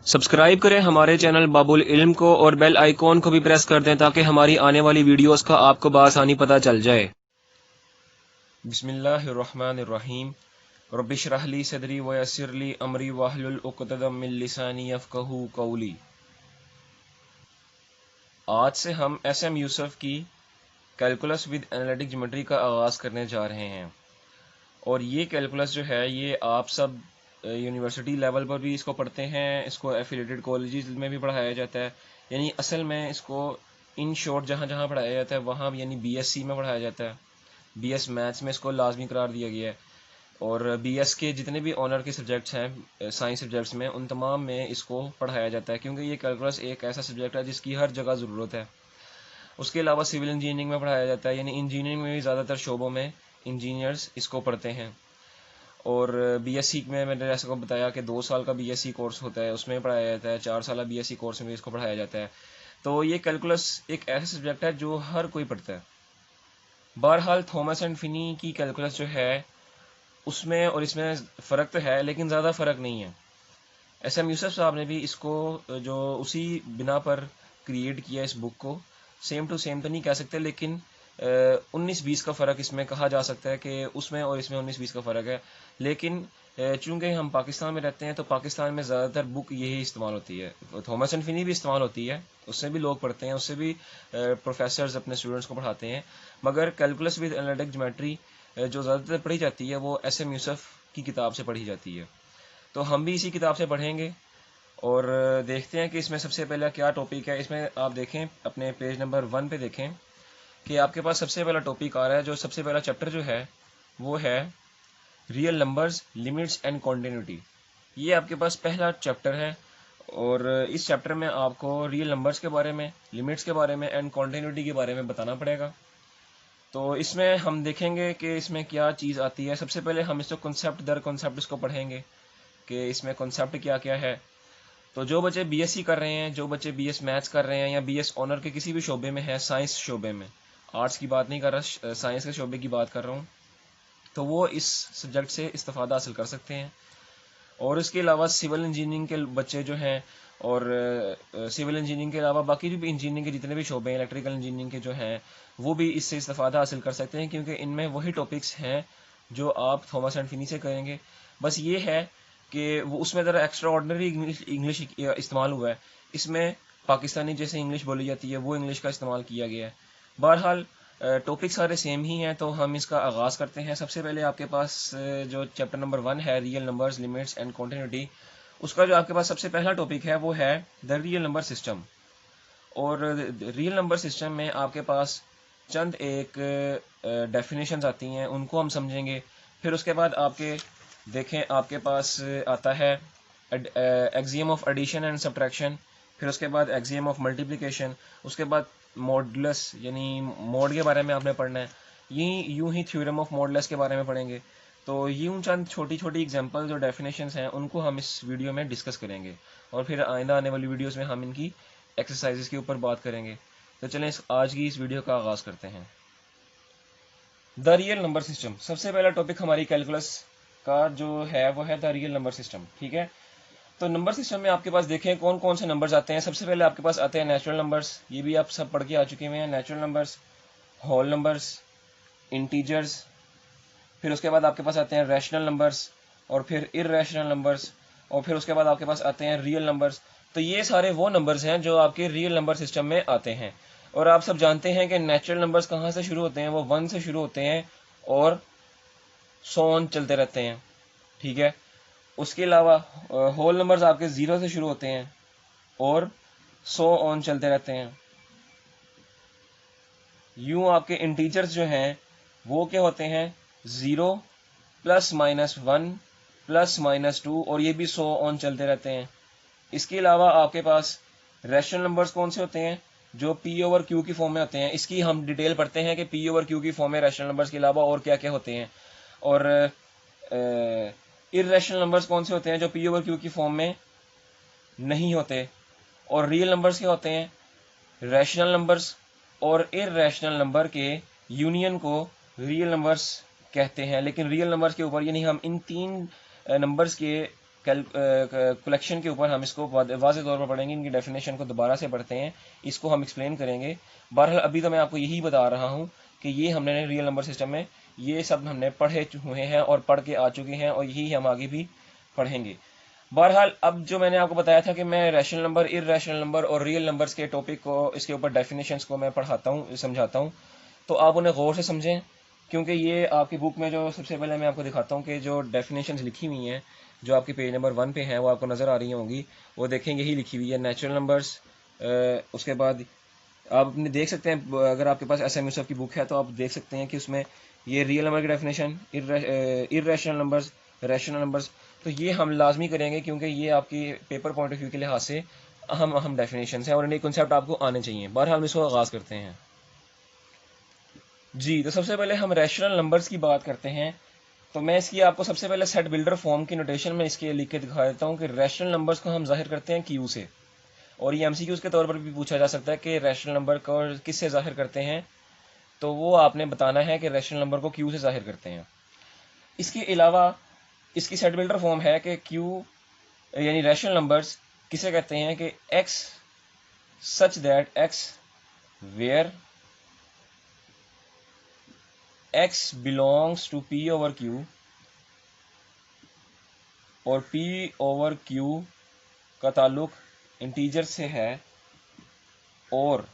Subscribe करें हमारे channel बाबुल इल्म को और बेल आइकॉन को भी प्रेस कर दें ताकि हमारी आने वाली वीडियोस का आपको बआसानी पता चल जाए। बिस्मिल्लाहिर्रहमानिर्रहीम। रब्बि इश्रह ली सदरी व यस्सिर ली अमरी वहलुल उक़दतम मिन लिसानी यफ़क़हू क़ौली। आज से हम एसएम यूसुफ की कैलकुलस विद एनालिटिक ज्योमेट्री का आगाज़ करने जा रहे हैं। और ये कैलकुलस जो है ये आप सब यूनिवर्सिटी लेवल पर भी इसको पढ़ते हैं, इसको एफिलेटेड कॉलेजेस में भी पढ़ाया जाता है। यानी असल में इसको इन शॉर्ट जहाँ जहाँ पढ़ाया जाता है वहाँ यानी बीएससी में पढ़ाया जाता है। बीएस मैथ्स में इसको लाजमी करार दिया गया है। और बीएस के जितने भी ऑनर के सब्जेक्ट्स हैं साइंस सब्जेक्ट्स में, उन तमाम में इसको पढ़ाया जाता है क्योंकि ये कैलकुलस एक ऐसा सब्जेक्ट है जिसकी हर जगह ज़रूरत है। उसके अलावा सिविल इंजीनियरिंग में पढ़ाया जाता है, यानी इंजीनियरिंग में भी ज़्यादातर शोबों में इंजीनियर्स इसको पढ़ते हैं। और बीएससी में मैंने जैसे को बताया कि 2 साल का बीएससी कोर्स होता है, उसमें पढ़ाया जाता है। 4 साल बीएससी कोर्स में भी इसको पढ़ाया जाता है। तो ये कैलकुलस एक ऐसा सब्जेक्ट है जो हर कोई पढ़ता है। बहरहाल थॉमस एंड फिनी की कैलकुलस जो है उसमें और इसमें फ़र्क तो है, लेकिन ज़्यादा फ़र्क नहीं है। एसएम यूसुफ साहब ने भी इसको जो उसी बिना पर क्रिएट किया इस बुक को, सेम टू सेम तो नहीं कह सकते, लेकिन 19-20 का फ़र्क इसमें कहा जा सकता है कि उसमें और इसमें 19-20 का फ़र्क है। लेकिन चूंकि हम पाकिस्तान में रहते हैं तो पाकिस्तान में ज़्यादातर बुक यही इस्तेमाल होती है। थॉमस एंड फिनी भी इस्तेमाल होती है, उससे भी लोग पढ़ते हैं, उससे भी प्रोफेसर्स अपने स्टूडेंट्स को पढ़ाते हैं। मगर कैलकुलस विद एनालिटिक ज्योमेट्री जो ज़्यादातर पढ़ी जाती है वो एसएम यूसुफ की किताब से पढ़ी जाती है। तो हम भी इसी किताब से पढ़ेंगे और देखते हैं कि इसमें सबसे पहला क्या टॉपिक है। इसमें आप देखें अपने पेज नंबर 1 पे देखें कि आपके पास सबसे पहला टॉपिक आ रहा है। जो सबसे पहला चैप्टर जो है वो है real numbers, limits and continuity. ये आपके पास पहला चैप्टर है और इस चैप्टर में आपको रियल नंबर्स के बारे में, लिमिट्स के बारे में एंड कॉन्टिन्यूटी के बारे में बताना पड़ेगा। तो इसमें हम देखेंगे कि इसमें क्या चीज़ आती है। सबसे पहले हम इसको कॉन्सेप्ट दर कॉन्सेप्ट इसको पढ़ेंगे कि इसमें कॉन्सेप्ट क्या क्या है। तो जो बच्चे बीएससी कर रहे हैं, जो बच्चे बीएस मैथ्स कर रहे हैं या बीएस ऑनर के किसी भी शोबे में है, साइंस शोबे में, आर्ट्स की बात नहीं कर रहा, साइंस के शोबे की बात कर रहा हूँ, तो वो इस सब्जेक्ट से इस्तेफादा हासिल कर सकते हैं। और इसके अलावा सिविल इंजीनियरिंग के बच्चे जो हैं और सिविल इंजीनियरिंग के अलावा बाकी जो भी इंजीनियरिंग के जितने भी शोबे हैं, इलेक्ट्रिकल इंजीनियरिंग के जो हैं, वो भी इससे इस्तेफादा हासिल कर सकते हैं क्योंकि इनमें वही टॉपिक्स हैं जो आप थॉमस एंड फिनी से करेंगे। बस ये है कि वो उसमें ज़रा एक्स्ट्रा ऑर्डनरी इंग्लिश इस्तेमाल हुआ है। इसमें पाकिस्तानी जैसे इंग्लिश बोली जाती है वो इंग्लिश का इस्तेमाल किया गया है। बहरहाल टॉपिक सारे सेम ही हैं, तो हम इसका आगाज़ करते हैं। सबसे पहले आपके पास जो चैप्टर नंबर 1 है, real numbers, limits and continuity, उसका जो आपके पास सबसे पहला टॉपिक है वो है द रियल नंबर सिस्टम। और रियल नंबर सिस्टम में आपके पास चंद एक डेफिनेशंस आती हैं, उनको हम समझेंगे। फिर उसके बाद आपके देखें आपके पास आता है axiom of addition and subtraction, फिर उसके बाद एक्सियम ऑफ मल्टीप्लिकेशन, उसके बाद मॉडुलस यानी मोड के बारे में आपने पढ़ना है। यूं ही थ्योरम ऑफ मॉडुलस के बारे में पढ़ेंगे। तो यूं चंद छोटी छोटी एग्जांपल जो डेफिनेशंस हैं उनको हम इस वीडियो में डिस्कस करेंगे और फिर आइंदा आने वाली वीडियोस में हम इनकी एक्सरसाइजेस के ऊपर बात करेंगे। तो चलें आज की इस वीडियो का आगाज़ करते हैं। द रियल नंबर सिस्टम, सबसे पहला टॉपिक हमारी कैलकुलस का जो है वो है द रियल नंबर सिस्टम। ठीक है, तो नंबर सिस्टम में आपके पास देखें कौन कौन से नंबर्स आते हैं। सबसे पहले आपके पास आते हैं नेचुरल नंबर्स, ये भी आप सब पढ़ के आ चुके हुए हैं। Natural numbers, whole numbers, integers, फिर उसके बाद आपके पास आते हैं रैशनल नंबर्स और फिर इररेशनल नंबर्स, और फिर उसके बाद आपके पास आते हैं रियल नंबर्स। तो ये सारे वो नंबर्स हैं जो आपके रियल नंबर सिस्टम में आते हैं। और आप सब जानते हैं कि नेचुरल नंबर्स कहाँ से शुरू होते हैं, वो 1 से शुरू होते हैं और 100 ऑन चलते रहते हैं। ठीक है, उसके अलावा होल नंबर्स आपके 0 से शुरू होते हैं और 100 ऑन चलते रहते हैं। यूं आपके इंटीजर्स जो हैं वो क्या होते हैं, 0 प्लस माइनस 1 प्लस माइनस 2, और ये भी 100 ऑन चलते रहते हैं। इसके अलावा आपके पास रैशनल नंबर्स कौन से होते हैं, जो पी ओवर क्यू की फॉर्म में होते हैं। इसकी हम डिटेल पढ़ते हैं कि पी ओवर क्यू की फॉर्म में रैशनल नंबर्स के अलावा और क्या क्या होते हैं। और इररेशनल नंबर्स कौन से होते हैं, जो पी ओवर क्यू की फॉर्म में नहीं होते। और रियल नंबर्स क्या होते हैं, रैशनल नंबर्स और इररेशनल नंबर के यूनियन को रियल नंबर्स कहते हैं। लेकिन रियल नंबर्स के ऊपर यानी हम इन तीन नंबर्स के कलेक्शन के ऊपर हम इसको वाज़ेह तौर पर पढ़ेंगे, इनकी डेफिनेशन को दोबारा से पढ़ते हैं, इसको हम एक्सप्लेन करेंगे। बहरहाल अभी तो मैं आपको यही बता रहा हूँ कि ये हमने रियल नंबर सिस्टम में ये सब हमने पढ़े हुए हैं और पढ़ के आ चुके हैं, और यही हम आगे भी पढ़ेंगे। बहरहाल अब जो मैंने आपको बताया था कि मैं रैशनल नंबर, इर्रेशनल नंबर और रियल नंबर्स के टॉपिक को, इसके ऊपर डेफिनेशंस को मैं पढ़ाता हूँ, समझाता हूँ, तो आप उन्हें गौर से समझें, क्योंकि ये आपकी बुक में जो सबसे पहले मैं आपको दिखाता हूँ कि जो डेफिनेशंस लिखी हुई हैं, जो आपके पेज नंबर 1 पे हैं, वो आपको नज़र आ रही होंगी, वो देखेंगे ही लिखी हुई है नेचुरल नंबर्स। उसके बाद आप अपने देख सकते हैं, अगर आपके पास SM यूसुफ की बुक है तो आप देख सकते हैं कि उसमें ये रियल नंबर की definition, irrational numbers, rational numbers, तो ये हम लाजमी करेंगे, क्योंकि ये आपकी पेपर पॉइंट ऑफ व्यू के लिहाज से अहम डेफिनेशन है और इनके कॉन्सेप्ट आपको आने चाहिए। बहरहाल हम इसको आगाज़ करते हैं जी। तो सबसे पहले हम रैशनल नंबर्स की बात करते हैं, तो मैं इसकी आपको सबसे पहले सेट बिल्डर फॉर्म की नोटेशन में इसके लिख के दिखा देता हूँ कि रैशनल नंबर्स को हम जाहिर करते हैं क्यू से, और ये MCQs के तौर पर भी पूछा जा सकता है कि रैशनल नंबर को किससे जाहिर करते हैं, तो वो आपने बताना है कि रैशनल नंबर को क्यू से जाहिर करते हैं। इसके अलावा इसकी सेट बिल्डर फॉर्म है कि क्यू यानी रैशनल नंबर्स किसे कहते हैं कि x such that x where x belongs to p over q और p ओवर q का ताल्लुक इंटीजर से है, और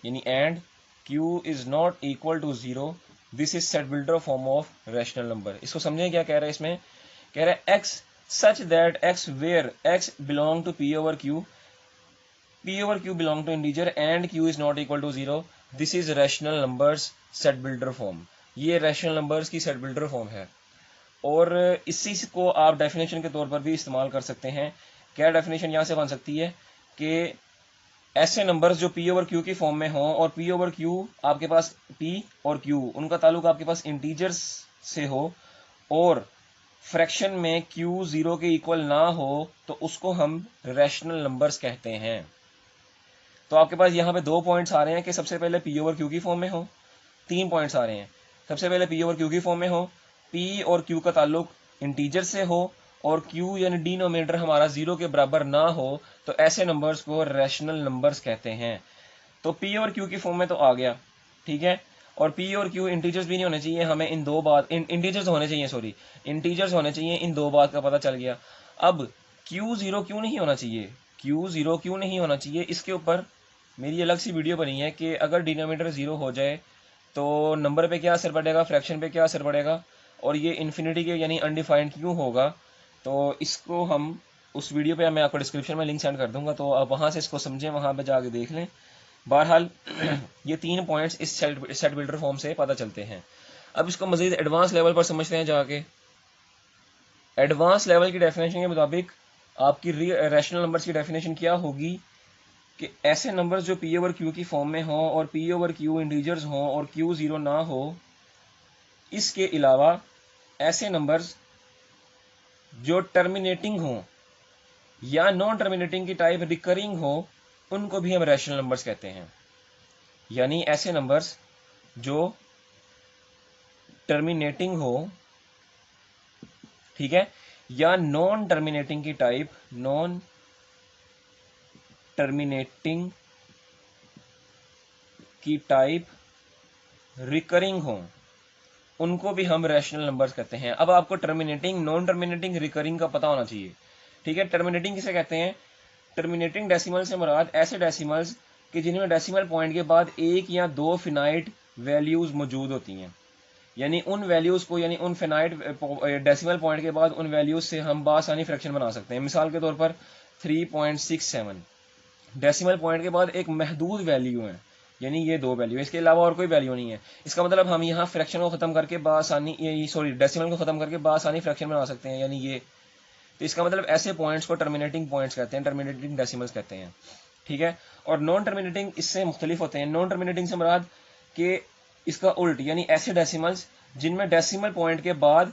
यानी and q is not equal to 0, this is set builder form of rational number. इसको समझें क्या कह रहा है इसमें, कह रहा है x such that x where x belong to p over q belong to integer and q is not equal to 0, this is rational numbers set builder form। ये rational numbers की set builder form है, और इसी को आप definition के तौर पर भी इस्तेमाल कर सकते हैं। क्या डेफिनेशन यहाँ से बन सकती है कि ऐसे नंबर्स जो p ओवर q की फॉर्म में हों, और p ओवर q आपके पास p और q उनका ताल्लुक आपके पास इंटीजर्स से हो, और फ्रैक्शन में q 0 के इक्वल ना हो, तो उसको हम रैशनल नंबर्स कहते हैं। तो आपके पास यहाँ पे 2 पॉइंट्स आ रहे हैं कि सबसे पहले p ओवर q की फॉर्म में हो, 3 पॉइंट्स आ रहे हैं, सबसे पहले p ओवर q की फॉर्म में हो, p और q का ताल्लुक इंटीजर से हो, और q यानी डिनोमिनेटर हमारा 0 के बराबर ना हो, तो ऐसे नंबर्स को रैशनल नंबर्स कहते हैं। तो p और q की फॉर्म में तो आ गया, ठीक है, और p और q इंटीजर्स भी नहीं होने चाहिए, हमें इन दो बात इंटीजर्स होने चाहिए, सॉरी इंटीजर्स होने चाहिए, इन दो बात का पता चल गया। अब q 0 क्यों नहीं होना चाहिए, q 0 क्यों नहीं होना चाहिए, इसके ऊपर मेरी अलग सी वीडियो बनी है कि अगर डिनोमिनेटर 0 हो जाए तो नंबर पे क्या असर पड़ेगा, फ्रैक्शन पे क्या असर पड़ेगा, और ये इन्फिनिटी के यानी अनडिफाइंड क्यों होगा। तो इसको हम उस वीडियो पे मैं आपको डिस्क्रिप्शन में लिंक सेंड कर दूंगा, तो आप वहाँ से इसको समझें, वहाँ पे जाके देख लें। बहरहाल ये 3 पॉइंट्स इस सेट बिल्डर फॉर्म से पता चलते हैं। अब इसको मजीद एडवांस लेवल पर समझते हैं जाके। एडवांस लेवल की डेफिनेशन के मुताबिक आपकी रैशनल नंबर्स की डेफिनेशन क्या होगी कि ऐसे नंबर्स जो p ओवर q की फॉर्म में हों, और p ओवर q इंटीजर्स हों, और q 0 ना हो। इसके अलावा ऐसे नंबर्स जो टर्मिनेटिंग हों या नॉन टर्मिनेटिंग की टाइप रिकरिंग हो, उनको भी हम रैशनल नंबर्स कहते हैं। यानी ऐसे नंबर्स जो टर्मिनेटिंग हो, ठीक है, या नॉन टर्मिनेटिंग की टाइप, नॉन टर्मिनेटिंग की टाइप रिकरिंग हो, उनको भी हम रैशनल नंबर्स कहते हैं। अब आपको टर्मिनेटिंग, नॉन टर्मिनेटिंग, रिकरिंग का पता होना चाहिए, ठीक है। टर्मिनेटिंग किसे कहते हैं, टर्मिनेटिंग डेसिमल से मुराद ऐसे डेसिमल्स कि जिनमें डेसिमल पॉइंट के बाद 1 या 2 फिनाइट वैल्यूज मौजूद होती हैं, यानी उन वैल्यूज को, यानी उन फिनाइट डेसिमल पॉइंट के बाद उन वैल्यूज से हम बासानी फ्रैक्शन बना सकते हैं। मिसाल के तौर पर 3.67 डेसिमल पॉइंट के बाद एक महदूद वैल्यू है, यानी ये 2 वैल्यू है, इसके अलावा और कोई वैल्यू नहीं है। इसका मतलब हम यहाँ फ्रैक्शन को खत्म करके बासानी, सॉरी डेसिमल को खत्म करके बासानी फ्रैक्शन बना सकते हैं, यानी ये। तो इसका मतलब ऐसे पॉइंट्स को टर्मिनेटिंग पॉइंट्स कहते हैं, टर्मिनेटिंग डेसिमल्स कहते हैं, ठीक है। और नॉन टर्मिनेटिंग इससे मुख्तलिफ होते हैं। नॉन टर्मिनेटिंग से मुराद कि इसका उल्ट, यानी ऐसे डेसिमल्स जिनमें डेसिमल पॉइंट के बाद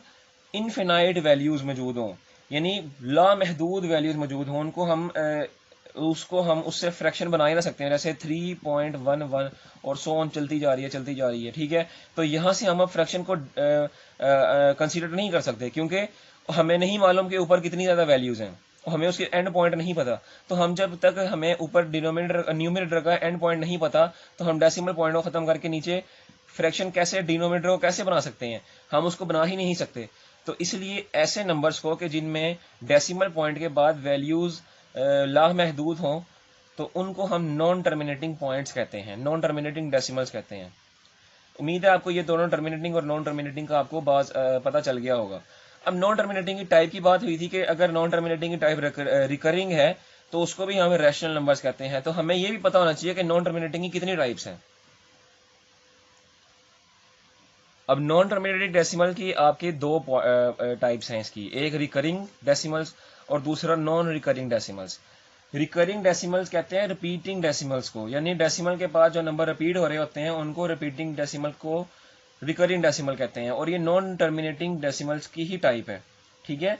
इनफिनाइट वैल्यूज मौजूद हों, यानी लामहदूद वैल्यूज मौजूद हों, उसको हम उससे फ्रैक्शन बना ही ना सकते हैं, जैसे 3.11 और सो ऑन चलती जा रही है, ठीक है। तो यहाँ से हम अब फ्रैक्शन को कंसीडर नहीं कर सकते, क्योंकि हमें नहीं मालूम कि ऊपर कितनी ज़्यादा वैल्यूज़ हैं, हमें उसके एंड पॉइंट नहीं पता, तो हम जब तक हमें ऊपर डिनोमिनेटर न्यूमिनेटर का एंड पॉइंट नहीं पता, तो हम डेसिमल पॉइंट को ख़त्म करके नीचे फ्रैक्शन कैसे डिनोमिनेटर को कैसे बना सकते हैं, हम उसको बना ही नहीं सकते। तो इसलिए ऐसे नंबर्स को कि जिनमें डेसिमल पॉइंट के बाद वैल्यूज़ लामहदूद हों, तो उनको हम नॉन टर्मिनेटिंग पॉइंट्स कहते हैं, नॉन टर्मिनेटिंग डेसिमल्स कहते हैं। उम्मीद है आपको ये दोनों टर्मिनेटिंग और नॉन टर्मिनेटिंग का आपको पता चल गया होगा। अब नॉन टर्मिनेटिंग की टाइप की बात हुई थी कि अगर नॉन टर्मिनेटिंग की टाइप रिकरिंग है तो उसको भी हम रैशनल नंबर्स कहते हैं। तो हमें ये भी पता होना चाहिए कि नॉन टर्मिनेटिंग की कितनी टाइप्स हैं। अब नॉन टर्मिनेटिंग डेसिमल की आपके दो टाइप्स हैं इसकी, एक रिकरिंग डेसिमल्स और दूसरा non recurring decimals. Recurring decimals कहते हैं रिपीटिंग डेसिमल्स को, यानी डेसिमल के बाद जो नंबर रिपीट हो रहे होते हैं उनको रिपीटिंग डेसिमल को रिकरिंग डेसिमल कहते हैं, और ये नॉन टर्मिनेटिंग डेसिमल्स की ही टाइप है। ठीक है।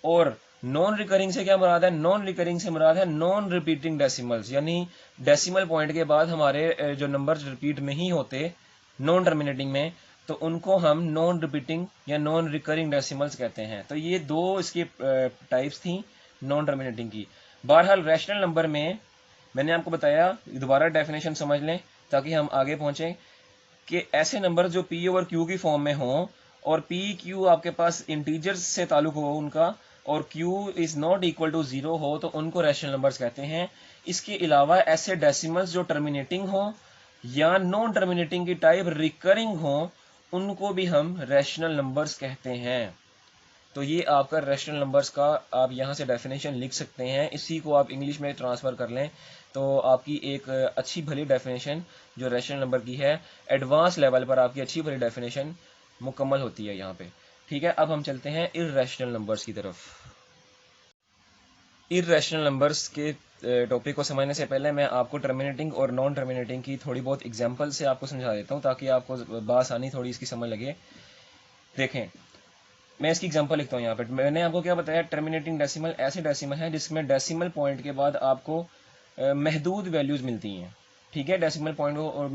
और नॉन रिकरिंग से क्या मुराद है? नॉन रिकरिंग से मुराद है नॉन रिपीटिंग डेसिमल्स, यानी डेसिमल पॉइंट के बाद हमारे जो नंबर रिपीट नहीं होते नॉन टर्मिनेटिंग में, तो उनको हम नॉन रिपीटिंग या नॉन रिकरिंग डेसिमल्स कहते हैं। तो ये दो इसकी टाइप्स थी नॉन टर्मिनेटिंग की। बहरहाल रैशनल नंबर में मैंने आपको बताया, दोबारा डेफिनेशन समझ लें ताकि हम आगे पहुंचें, कि ऐसे नंबर जो पी ओवर क्यू की फॉर्म में हों और पी क्यू आपके पास इंटीजर्स से ताल्लुक हो उनका, और q is not equal to zero हो, तो उनको रैशनल नंबर्स कहते हैं। इसके अलावा ऐसे डेसिमल्स जो टर्मिनेटिंग हो या नॉन टर्मिनेटिंग की टाइप रिकरिंग हो, उनको भी हम रैशनल नंबर्स कहते हैं। तो ये आपका रैशनल नंबर्स का आप यहाँ से डेफिनेशन लिख सकते हैं, इसी को आप इंग्लिश में ट्रांसफ़र कर लें तो आपकी एक अच्छी भली डेफिनेशन जो रैशनल नंबर की है, एडवांस लेवल पर आपकी अच्छी भली डेफिनेशन मुकम्मल होती है यहाँ पे। ठीक है, अब हम चलते हैं इर्रेशनल नंबर्स की तरफ। इर्रेशनल नंबर्स के टॉपिक को समझने से पहले मैं आपको टर्मिनेटिंग और नॉन टर्मिनेटिंग की थोड़ी बहुत एग्जांपल से आपको समझा देता हूँ ताकि आपको बासानी थोड़ी इसकी समझ लगे। देखें, मैं इसकी एग्जांपल लिखता हूँ यहाँ पे। मैंने आपको क्या बताया, टर्मिनेटिंग डेसिमल ऐसे डेसिमल है जिसमें डेसिमल पॉइंट के बाद आपको महदूद वैल्यूज़ मिलती हैं। ठीक है, डेसिमल पॉइंट को और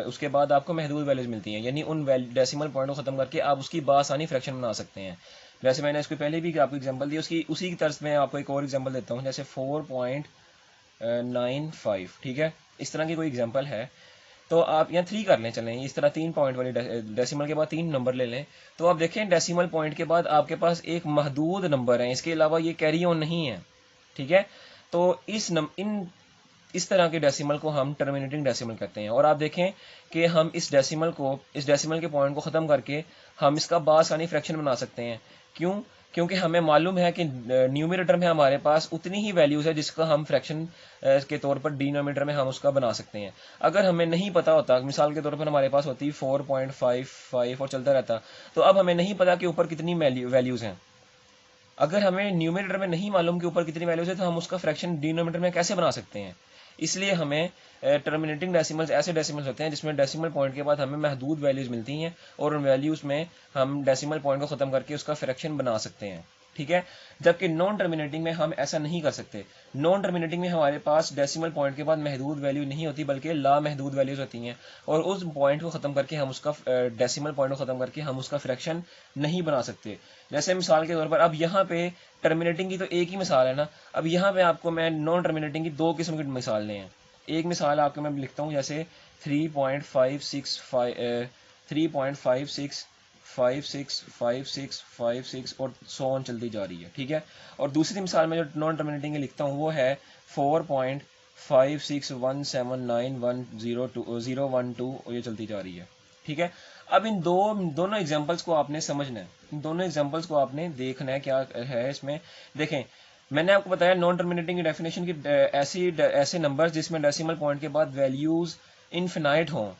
उसके बाद आपको महदूद वैल्यूज़ मिलती हैं, यानी उन डेसिमल पॉइंट को ख़त्म करके आप उसकी बासानी फ्रैक्शन बना सकते हैं। जैसे मैंने इसको पहले भी आपको एग्जांपल दी, उसकी उसी की तर्ज में आपको एक और एग्जांपल देता हूँ, जैसे 4.95। ठीक है, इस तरह की कोई एग्जांपल है तो आप यहाँ 3 कर लें, चलें इस तरह 3 पॉइंट वाली डेसिमल के बाद 3 नंबर ले लें, तो आप देखें डेसिमल पॉइंट के बाद आपके पास एक महदूद नंबर है, इसके अलावा ये कैरी ऑन नहीं है। ठीक है, तो इस तरह के डेसिमल को हम टर्मिनेटिंग डेसिमल कहते हैं। और आप देखें कि हम इस डेसिमल के पॉइंट को ख़त्म करके हम इसका बासानी फ्रैक्शन बना सकते हैं। क्यों? क्योंकि हमें मालूम है कि न्यूमरेटर में हमारे पास उतनी ही वैल्यूज़ है जिसका हम फ्रैक्शन के तौर पर डिनोमिनेटर में हम उसका बना सकते हैं। अगर हमें नहीं पता होता, मिसाल के तौर पर हमारे पास होती 4.55 और चलता रहता, तो अब हमें नहीं पता कि ऊपर कितनी वैल्यूज़ हैं। अगर हमें न्यूमरेटर में नहीं मालूम कि ऊपर कितनी वैल्यूज़ है, तो हम उसका फ्रैक्शन डिनोमिनेटर में कैसे बना सकते हैं? इसलिए हमें टर्मिनेटिंग डेसिमल्स ऐसे डेसिमल्स होते हैं जिसमें डेसिमल पॉइंट के बाद हमें महदूद वैल्यूज़ मिलती हैं और उन वैल्यूज़ में हम डेसिमल पॉइंट को ख़त्म करके उसका फ्रैक्शन बना सकते हैं। ठीक है, जबकि नॉन टर्मिनेटिंग में हम ऐसा नहीं कर सकते। नॉन टर्मिनेटिंग में हमारे पास डेसिमल पॉइंट के बाद महदूद वैल्यू नहीं होती बल्कि लामहदूद वैल्यूज़ होती हैं, और उस पॉइंट को ख़त्म करके हम उसका डेसिमल पॉइंट को ख़त्म करके हम उसका फ्रैक्शन नहीं बना सकते। जैसे मिसाल के तौर पर अब यहाँ पे टर्मिनेटिंग की तो एक ही मिसाल है ना, अब यहाँ पे आपको मैं नॉन टर्मिनेटिंग की दो किस्म की मिसाल लें। एक मिसाल आपको मैं लिखता हूँ, जैसे 3.56 56 और सो ऑन चलती जा रही है। ठीक है, और दूसरी मिसाल में जो नॉन टर्मिनेटिंग की लिखता हूँ वो है 4.561791102012 और ये चलती जा रही है। ठीक है, अब इन दोनों एग्जांपल्स को आपने समझना है, इन दोनों एग्जांपल्स को आपने देखना है क्या है इसमें। देखें, मैंने आपको बताया नॉन टर्मिनेटिंग की डेफिनेशन की ऐसे नंबर्स जिसमें डेसिमल पॉइंट के बाद वैल्यूज इनफिनाइट हों,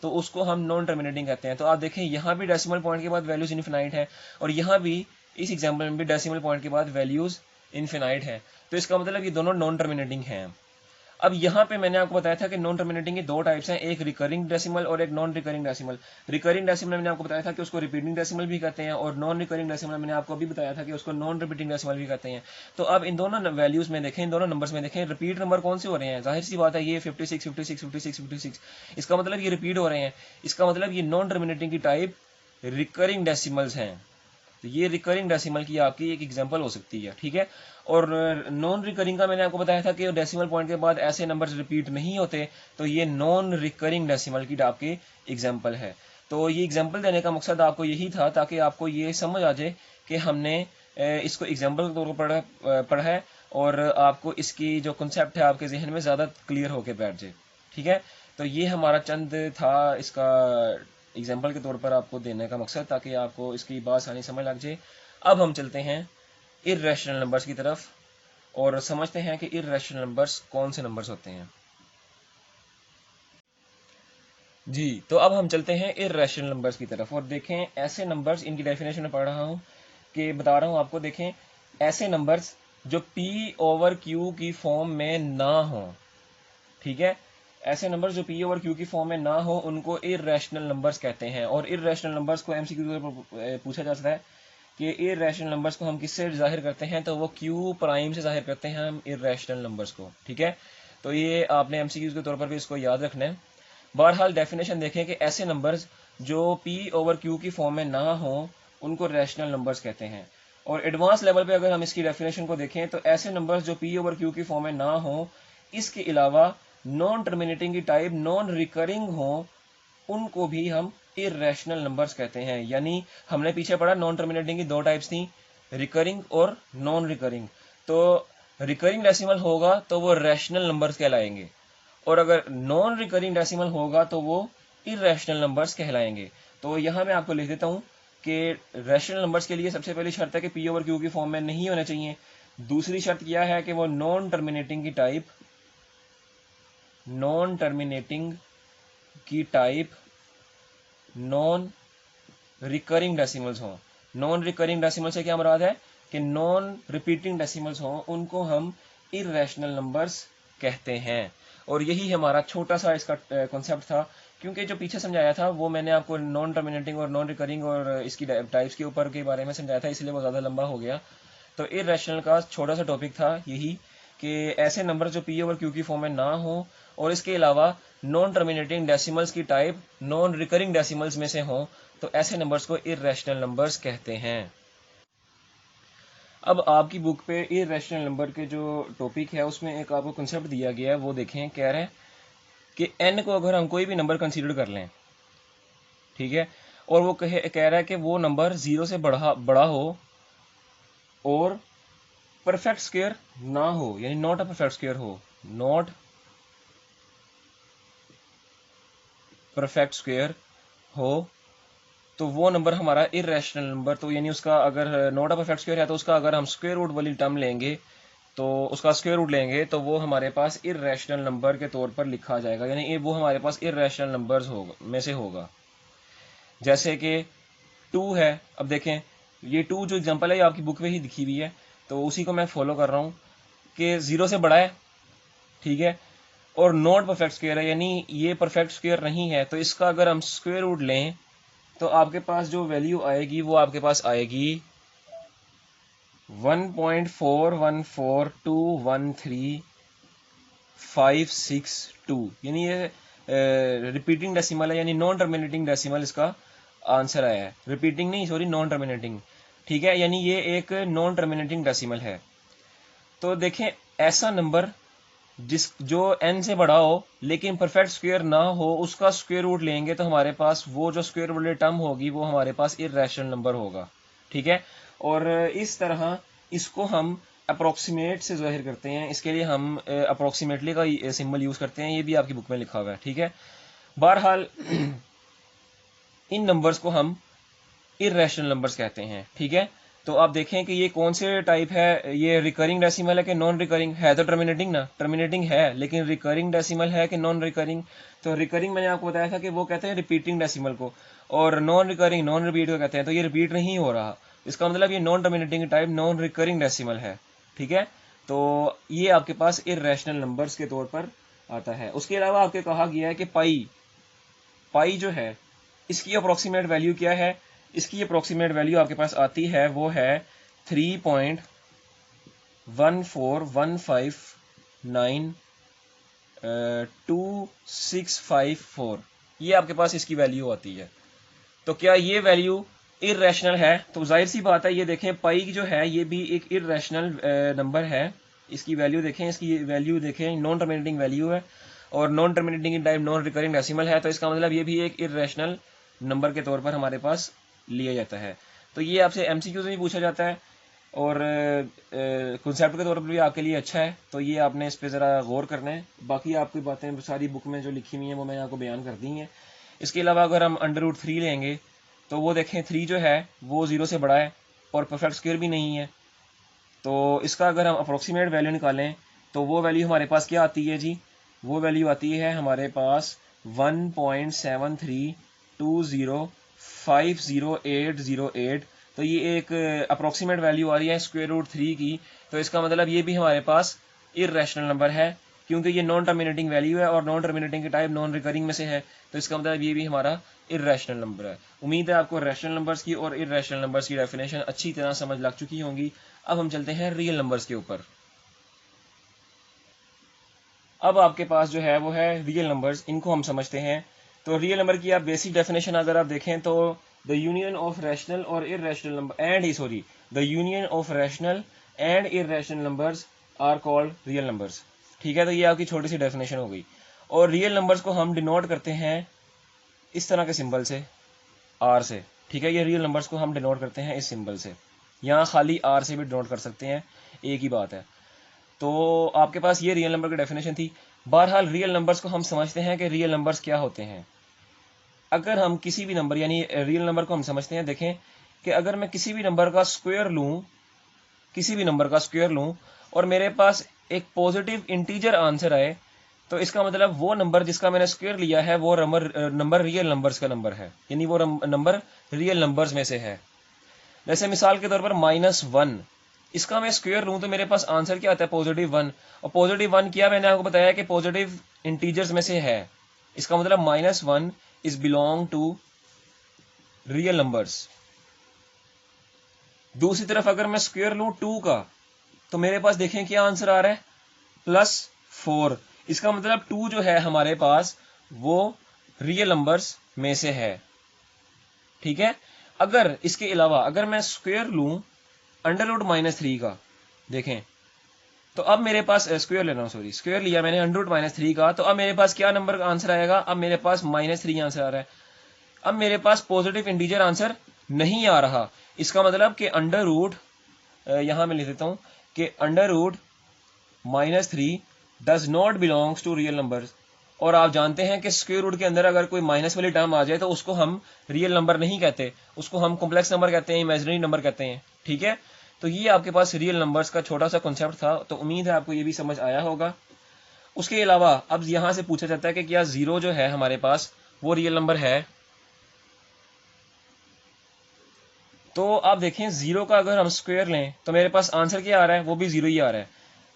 तो उसको हम नॉन टर्मिनेटिंग कहते हैं। तो आप देखें यहाँ भी डेसिमल पॉइंट के बाद वैल्यूज इनफिनाइट है और यहाँ भी इस एग्जाम्पल में भी डेसिमल पॉइंट के बाद वैल्यूज इनफिनाइट है, तो इसका मतलब ये दोनों नॉन टर्मिनेटिंग हैं। अब यहाँ पे मैंने आपको बताया था कि नॉन टर्मिनेटिंग की दो टाइप्स हैं, एक रिकरिंग डेसिमल और एक non recurring decimal. Recurring decimal मैंने आपको बताया था कि उसको रिपीटिंग डेसिमल भी कहते हैं, और नॉन रिकरिंग डेसिमल मैंने आपको अभी बताया था कि उसको नॉन रिपीटिंग डेसिमल भी कहते हैं। तो अब इन दोनों वैल्यूज में देखें, इन दोनों नंबर्स में देखें, रिपीट नंबर कौन से हो रहे हैं? जाहिर सी बात है ये 56 56 56 56, इसका मतलब ये रिपीट हो रहे हैं, इसका मतलब ये नॉन टर्मिनेटिंग की टाइप रिकरिंग डेसिमल्स हैं। तो ये रिकरिंग डेसिमल की आपकी एक एग्जांपल हो सकती है, ठीक है। और नॉन रिकरिंग का मैंने आपको बताया था कि डेसिमल पॉइंट के बाद ऐसे नंबर्स रिपीट नहीं होते, तो ये नॉन रिकरिंग डेसिमल की आपकी एग्जांपल है। तो ये एग्जांपल देने का मकसद आपको यही था ताकि आपको ये समझ आ जाए कि हमने इसको एग्जांपल के तौर पर पढ़ा है और आपको इसकी जो कॉन्सेप्ट है आपके जहन में ज़्यादा क्लियर होके बैठ जाए, ठीक है। तो ये हमारा चंद था इसका एग्जाम्पल के तौर पर आपको देने का मकसद, ताकि आपको इसकी बात आसानी समझ लग जाए। अब हम चलते हैं इर्रेशनल नंबर्स की तरफ और समझते हैं कि इर्रेशनल नंबर्स कौन से नंबर्स होते हैं। जी, तो अब हम चलते हैं इर्रेशनल नंबर्स की तरफ और देखें ऐसे नंबर्स, इनकी डेफिनेशन में पढ़ रहा हूँ कि बता रहा हूँ आपको। देखें ऐसे नंबर्स जो P ओवर Q की फॉर्म में ना हो, ठीक है। ऐसे नंबर्स जो P ओवर Q की फॉर्म में ना हो उनको इर्रेशनल नंबर्स कहते हैं। और इर्रेशनल नंबर्स को MCQ पर पूछा जा सकता है कि इर्रेशनल नंबर्स को हम किससे जाहिर करते हैं, तो वो Q प्राइम से जाहिर करते हैं हम इर्रेशनल नंबर्स को, ठीक है। तो ये आपने MCQ के तौर पर भी इसको याद रखना है। बहरहाल डेफिनेशन देखें कि ऐसे नंबर्स जो P ओवर Q की फॉर्म में ना हो उनको रैशनल नंबर्स कहते हैं। और एडवांस लेवल पे अगर हम इसकी डेफिनेशन को देखें तो ऐसे नंबर्स जो P ओवर Q की फॉर्म में ना हो, इसके अलावा नॉन टर्मिनेटिंग की टाइप नॉन रिकरिंग हो, उनको भी हम इर्रेशनल नंबर्स कहते हैं। यानी हमने पीछे पढ़ा नॉन टर्मिनेटिंग की दो टाइप्स थी, रिकरिंग और नॉन रिकरिंग। तो रिकरिंग डेसिमल होगा तो वो रैशनल नंबर्स कहलाएंगे, और अगर नॉन रिकरिंग डेसिमल होगा तो वो इर्रेशनल नंबर्स कहलाएंगे। तो यहाँ मैं आपको लिख देता हूँ कि रैशनल नंबर्स के लिए सबसे पहली शर्त है कि P ओवर Q की फॉर्म में नहीं होने चाहिए। दूसरी शर्त यह है कि वो नॉन टर्मिनेटिंग की टाइप नॉन रिकरिंग डेसिमल्स हों। नॉन रिकरिंग डेसिमल से क्या मुराद है कि नॉन रिपीटिंग डेसिमल्स हों, उनको हम इर्रेशनल नंबर्स कहते हैं। और यही हमारा छोटा सा इसका कॉन्सेप्ट था, क्योंकि जो पीछे समझाया था वो मैंने आपको नॉन टर्मिनेटिंग और नॉन रिकरिंग और इसकी टाइप्स के ऊपर के बारे में समझाया था, इसलिए वो ज़्यादा लंबा हो गया। तो इर्रेशनल का छोटा सा टॉपिक था यही कि ऐसे नंबर जो P ओवर Q की फॉर्म में ना हो और इसके अलावा नॉन टर्मिनेटिंग डेसिमल्स की टाइप नॉन रिकरिंग डेसिमल्स में से हों, तो ऐसे नंबर्स को इर्रेशनल नंबर्स कहते हैं। अब आपकी बुक पे इर्रेशनल नंबर के जो टॉपिक है उसमें एक आपको कंसेप्ट दिया गया है, वो देखें। कह रहे हैं कि n को अगर हम कोई भी नंबर कंसीडर कर लें, ठीक है, और वो कह रहा है कि वो नंबर 0 से बड़ा हो और परफेक्ट स्क्वायर ना हो, यानी नॉट अ परफेक्ट स्क्वायर हो, नॉट परफेक्ट स्क्वायर हो, तो वो नंबर हमारा इर्रेशनल नंबर। तो यानी उसका अगर नॉट अ परफेक्ट स्क्वायर है तो उसका अगर हम स्क्वायर रूट वाली टर्म लेंगे, तो उसका स्क्वायर रूट लेंगे तो वो हमारे पास इर्रेशनल नंबर के तौर पर लिखा जाएगा, यानी वो हमारे पास इर्रेशनल नंबर्स होगा में से होगा। जैसे कि 2 है। अब देखें ये 2 जो एग्जांपल है ये आपकी बुक में ही लिखी हुई है, तो उसी को मैं फॉलो कर रहा हूँ कि 0 से बड़ा है, ठीक है, और नॉट परफेक्ट स्क्वायर है, यानी ये परफेक्ट स्क्वायर नहीं है। तो इसका अगर हम स्क्वायर रूट लें तो आपके पास जो वैल्यू आएगी वो आपके पास आएगी 1.414213.562, यानी ये रिपीटिंग डेसिमल है, यानी नॉन टर्मिनेटिंग डेसिमल इसका आंसर आया है। रिपीटिंग नहीं, सॉरी, नॉन टर्मिनेटिंग, ठीक है, यानी ये एक नॉन टर्मिनेटिंग डेसिमल है। तो देखें ऐसा नंबर जो n से बड़ा हो लेकिन परफेक्ट स्क्वायर ना हो, उसका स्क्वायर रूट लेंगे तो हमारे पास वो जो स्क्वायर वाली टर्म होगी वो हमारे पास इर्रेशनल नंबर होगा, ठीक है। और इस तरह इसको हम अप्रोक्सीमेट से जाहिर करते हैं। इसके लिए हम अप्रोक्सीमेटली का सिंबल यूज करते हैं, ये भी आपकी बुक में लिखा हुआ है, ठीक है। बहरहाल इन नंबर्स को हम इर्रेशनल नंबर्स कहते हैं, ठीक है। तो आप देखें कि ये कौन से टाइप है, ये रिकरिंग डेसिमल है कि नॉन रिकरिंग है। तो टर्मिनेटिंग ना, टर्मिनेटिंग है, लेकिन रिकरिंग डेसिमल है कि नॉन रिकरिंग। तो रिकरिंग मैंने आपको बताया था कि वो कहते हैं रिपीटिंग डेसिमल को, और नॉन रिकरिंग नॉन रिपीट को कहते हैं। तो ये रिपीट नहीं हो रहा, इसका मतलब ये non terminating type non recurring decimal है, ठीक है। तो ये आपके पास इर्रेशनल नंबर्स के तौर पर आता है। उसके अलावा आपके कहा गया है कि पाई जो है इसकी अप्रोक्सीमेट वैल्यू क्या है। इसकी अप्रोक्सीमेट वैल्यू आपके पास आती है, वो है 3.141592654, ये आपके पास इसकी वैल्यू आती है। तो क्या ये वैल्यू इर्रेशनल है तो जाहिर सी बात है, ये देखें पाई जो है ये भी एक इर्रेशनल नंबर है। इसकी वैल्यू देखें, इसकी वैल्यू देखें, नॉन टर्मिनेटिंग वैल्यू है और नॉन टर्मिनेटिंग इन टाइप नॉन रिकरिंग डेसिमल है, तो इसका मतलब ये भी एक इर्रेशनल नंबर के तौर पर हमारे पास लिया जाता है। तो ये आपसे एमसीक्यूज में भी पूछा जाता है और कॉन्सेप्ट के तौर पर भी आपके लिए अच्छा है, तो ये आपने इस पर ज़रा गौर करना है। बाकी आपकी बातें सारी बुक में जो लिखी हुई हैं वो मैंने आपको बयान कर दी हैं। इसके अलावा अगर हम अंडर रूट 3 लेंगे तो वो देखें 3 जो है वो 0 से बड़ा है और परफेक्ट स्क्वायर भी नहीं है, तो इसका अगर हम अप्रोक्सीमेट वैल्यू निकालें तो वो वैल्यू हमारे पास क्या आती है जी, वो वैल्यू आती है हमारे पास 1.7320500808। तो ये एक अप्रोक्सीमेट वैल्यू आ रही है √3 की, तो इसका मतलब ये भी हमारे पास इर्रेशनल नंबर है क्योंकि ये नॉन टर्मिनेटिंग वैल्यू है और नॉन टर्मिनेटिंग के टाइप नॉन रिकरिंग में से है, तो इसका मतलब ये भी हमारा इर्रेशनल नंबर है। उम्मीद है आपको रैशनल नंबर्स की और इर्रेशनल नंबर्स की डेफिनेशन अच्छी तरह समझ लग चुकी होंगी। अब हम चलते हैं रियल नंबर्स के ऊपर। अब आपके पास जो है वो है रियल नंबर्स, इनको हम समझते हैं। तो रियल नंबर की आप बेसिक डेफिनेशन अगर आप देखें तो द यूनियन ऑफ रैशनल और irrational number the union of rational and irrational numbers are called real numbers. ठीक है, तो ये आपकी छोटी सी डेफिनेशन हो गई। और रियल नंबर्स को हम डिनोट करते हैं इस तरह के सिंबल से, आर से। ठीक है, ये रियल नंबर्स को हम डिनोट करते हैं इस सिंबल से, यहाँ खाली आर से भी डिनोट कर सकते हैं, एक ही बात है। तो आपके पास ये रियल नंबर की डेफिनेशन थी। बहरहाल रियल नंबर्स को हम समझते हैं कि रियल नंबर्स क्या होते हैं। अगर हम किसी भी नंबर यानी रियल नंबर को हम समझते हैं, देखें कि अगर मैं किसी भी नंबर का स्क्वायर लूँ, किसी भी नंबर का स्क्वायर लूँ और मेरे पास एक पॉजिटिव इंटीजर आंसर आए, तो इसका मतलब वो नंबर जिसका मैंने स्क्वायर लिया है वो नंबर रियल नंबर्स का नंबर है, यानी वो नंबर रियल नंबर्स में से है। जैसे मिसाल के तौर पर -1, इसका मैं स्क्वायर लूँ तो मेरे पास आंसर क्या आता है, +1। और +1 किया मैंने आपको बताया कि पॉजिटिव इंटीजर्स में से है, इसका मतलब -1 is belong to real numbers. दूसरी तरफ अगर मैं स्क्वायर लूँ 2 का तो मेरे पास देखें क्या आंसर आ रहा है, +4। इसका मतलब 2 जो है हमारे पास वो रियल नंबर्स में से है। ठीक है, अगर इसके अलावा अगर मैं स्क्वायर लूं √-3 का, देखें तो अब मेरे पास स्क्वायर ले रहा हूं, सॉरी स्क्वायर लिया मैंने √-3 का, तो अब मेरे पास क्या नंबर का आंसर आएगा, अब मेरे पास -3 आंसर आ रहा है। अब मेरे पास पॉजिटिव इंटीजर आंसर नहीं आ रहा, इसका मतलब कि अंडर रूट, यहां मैं लिख देता हूं कि √-3 does not belongs to real number. और आप जानते हैं कि स्क्वायर रूट के अंदर अगर कोई माइनस वाली टर्म आ जाए तो उसको हम रियल नंबर नहीं कहते, उसको हम कॉम्प्लेक्स नंबर कहते हैं, इमेजिनरी नंबर कहते हैं। ठीक है, तो ये आपके पास रियल नंबर्स का छोटा सा कॉन्सेप्ट था, तो उम्मीद है आपको ये भी समझ आया होगा। उसके अलावा अब यहां से पूछा जाता है कि क्या 0 जो है हमारे पास वो रियल नंबर है। तो आप देखें 0 का अगर हम स्क्वायर लें तो मेरे पास आंसर क्या आ रहा है, वो भी 0 ही आ रहा है।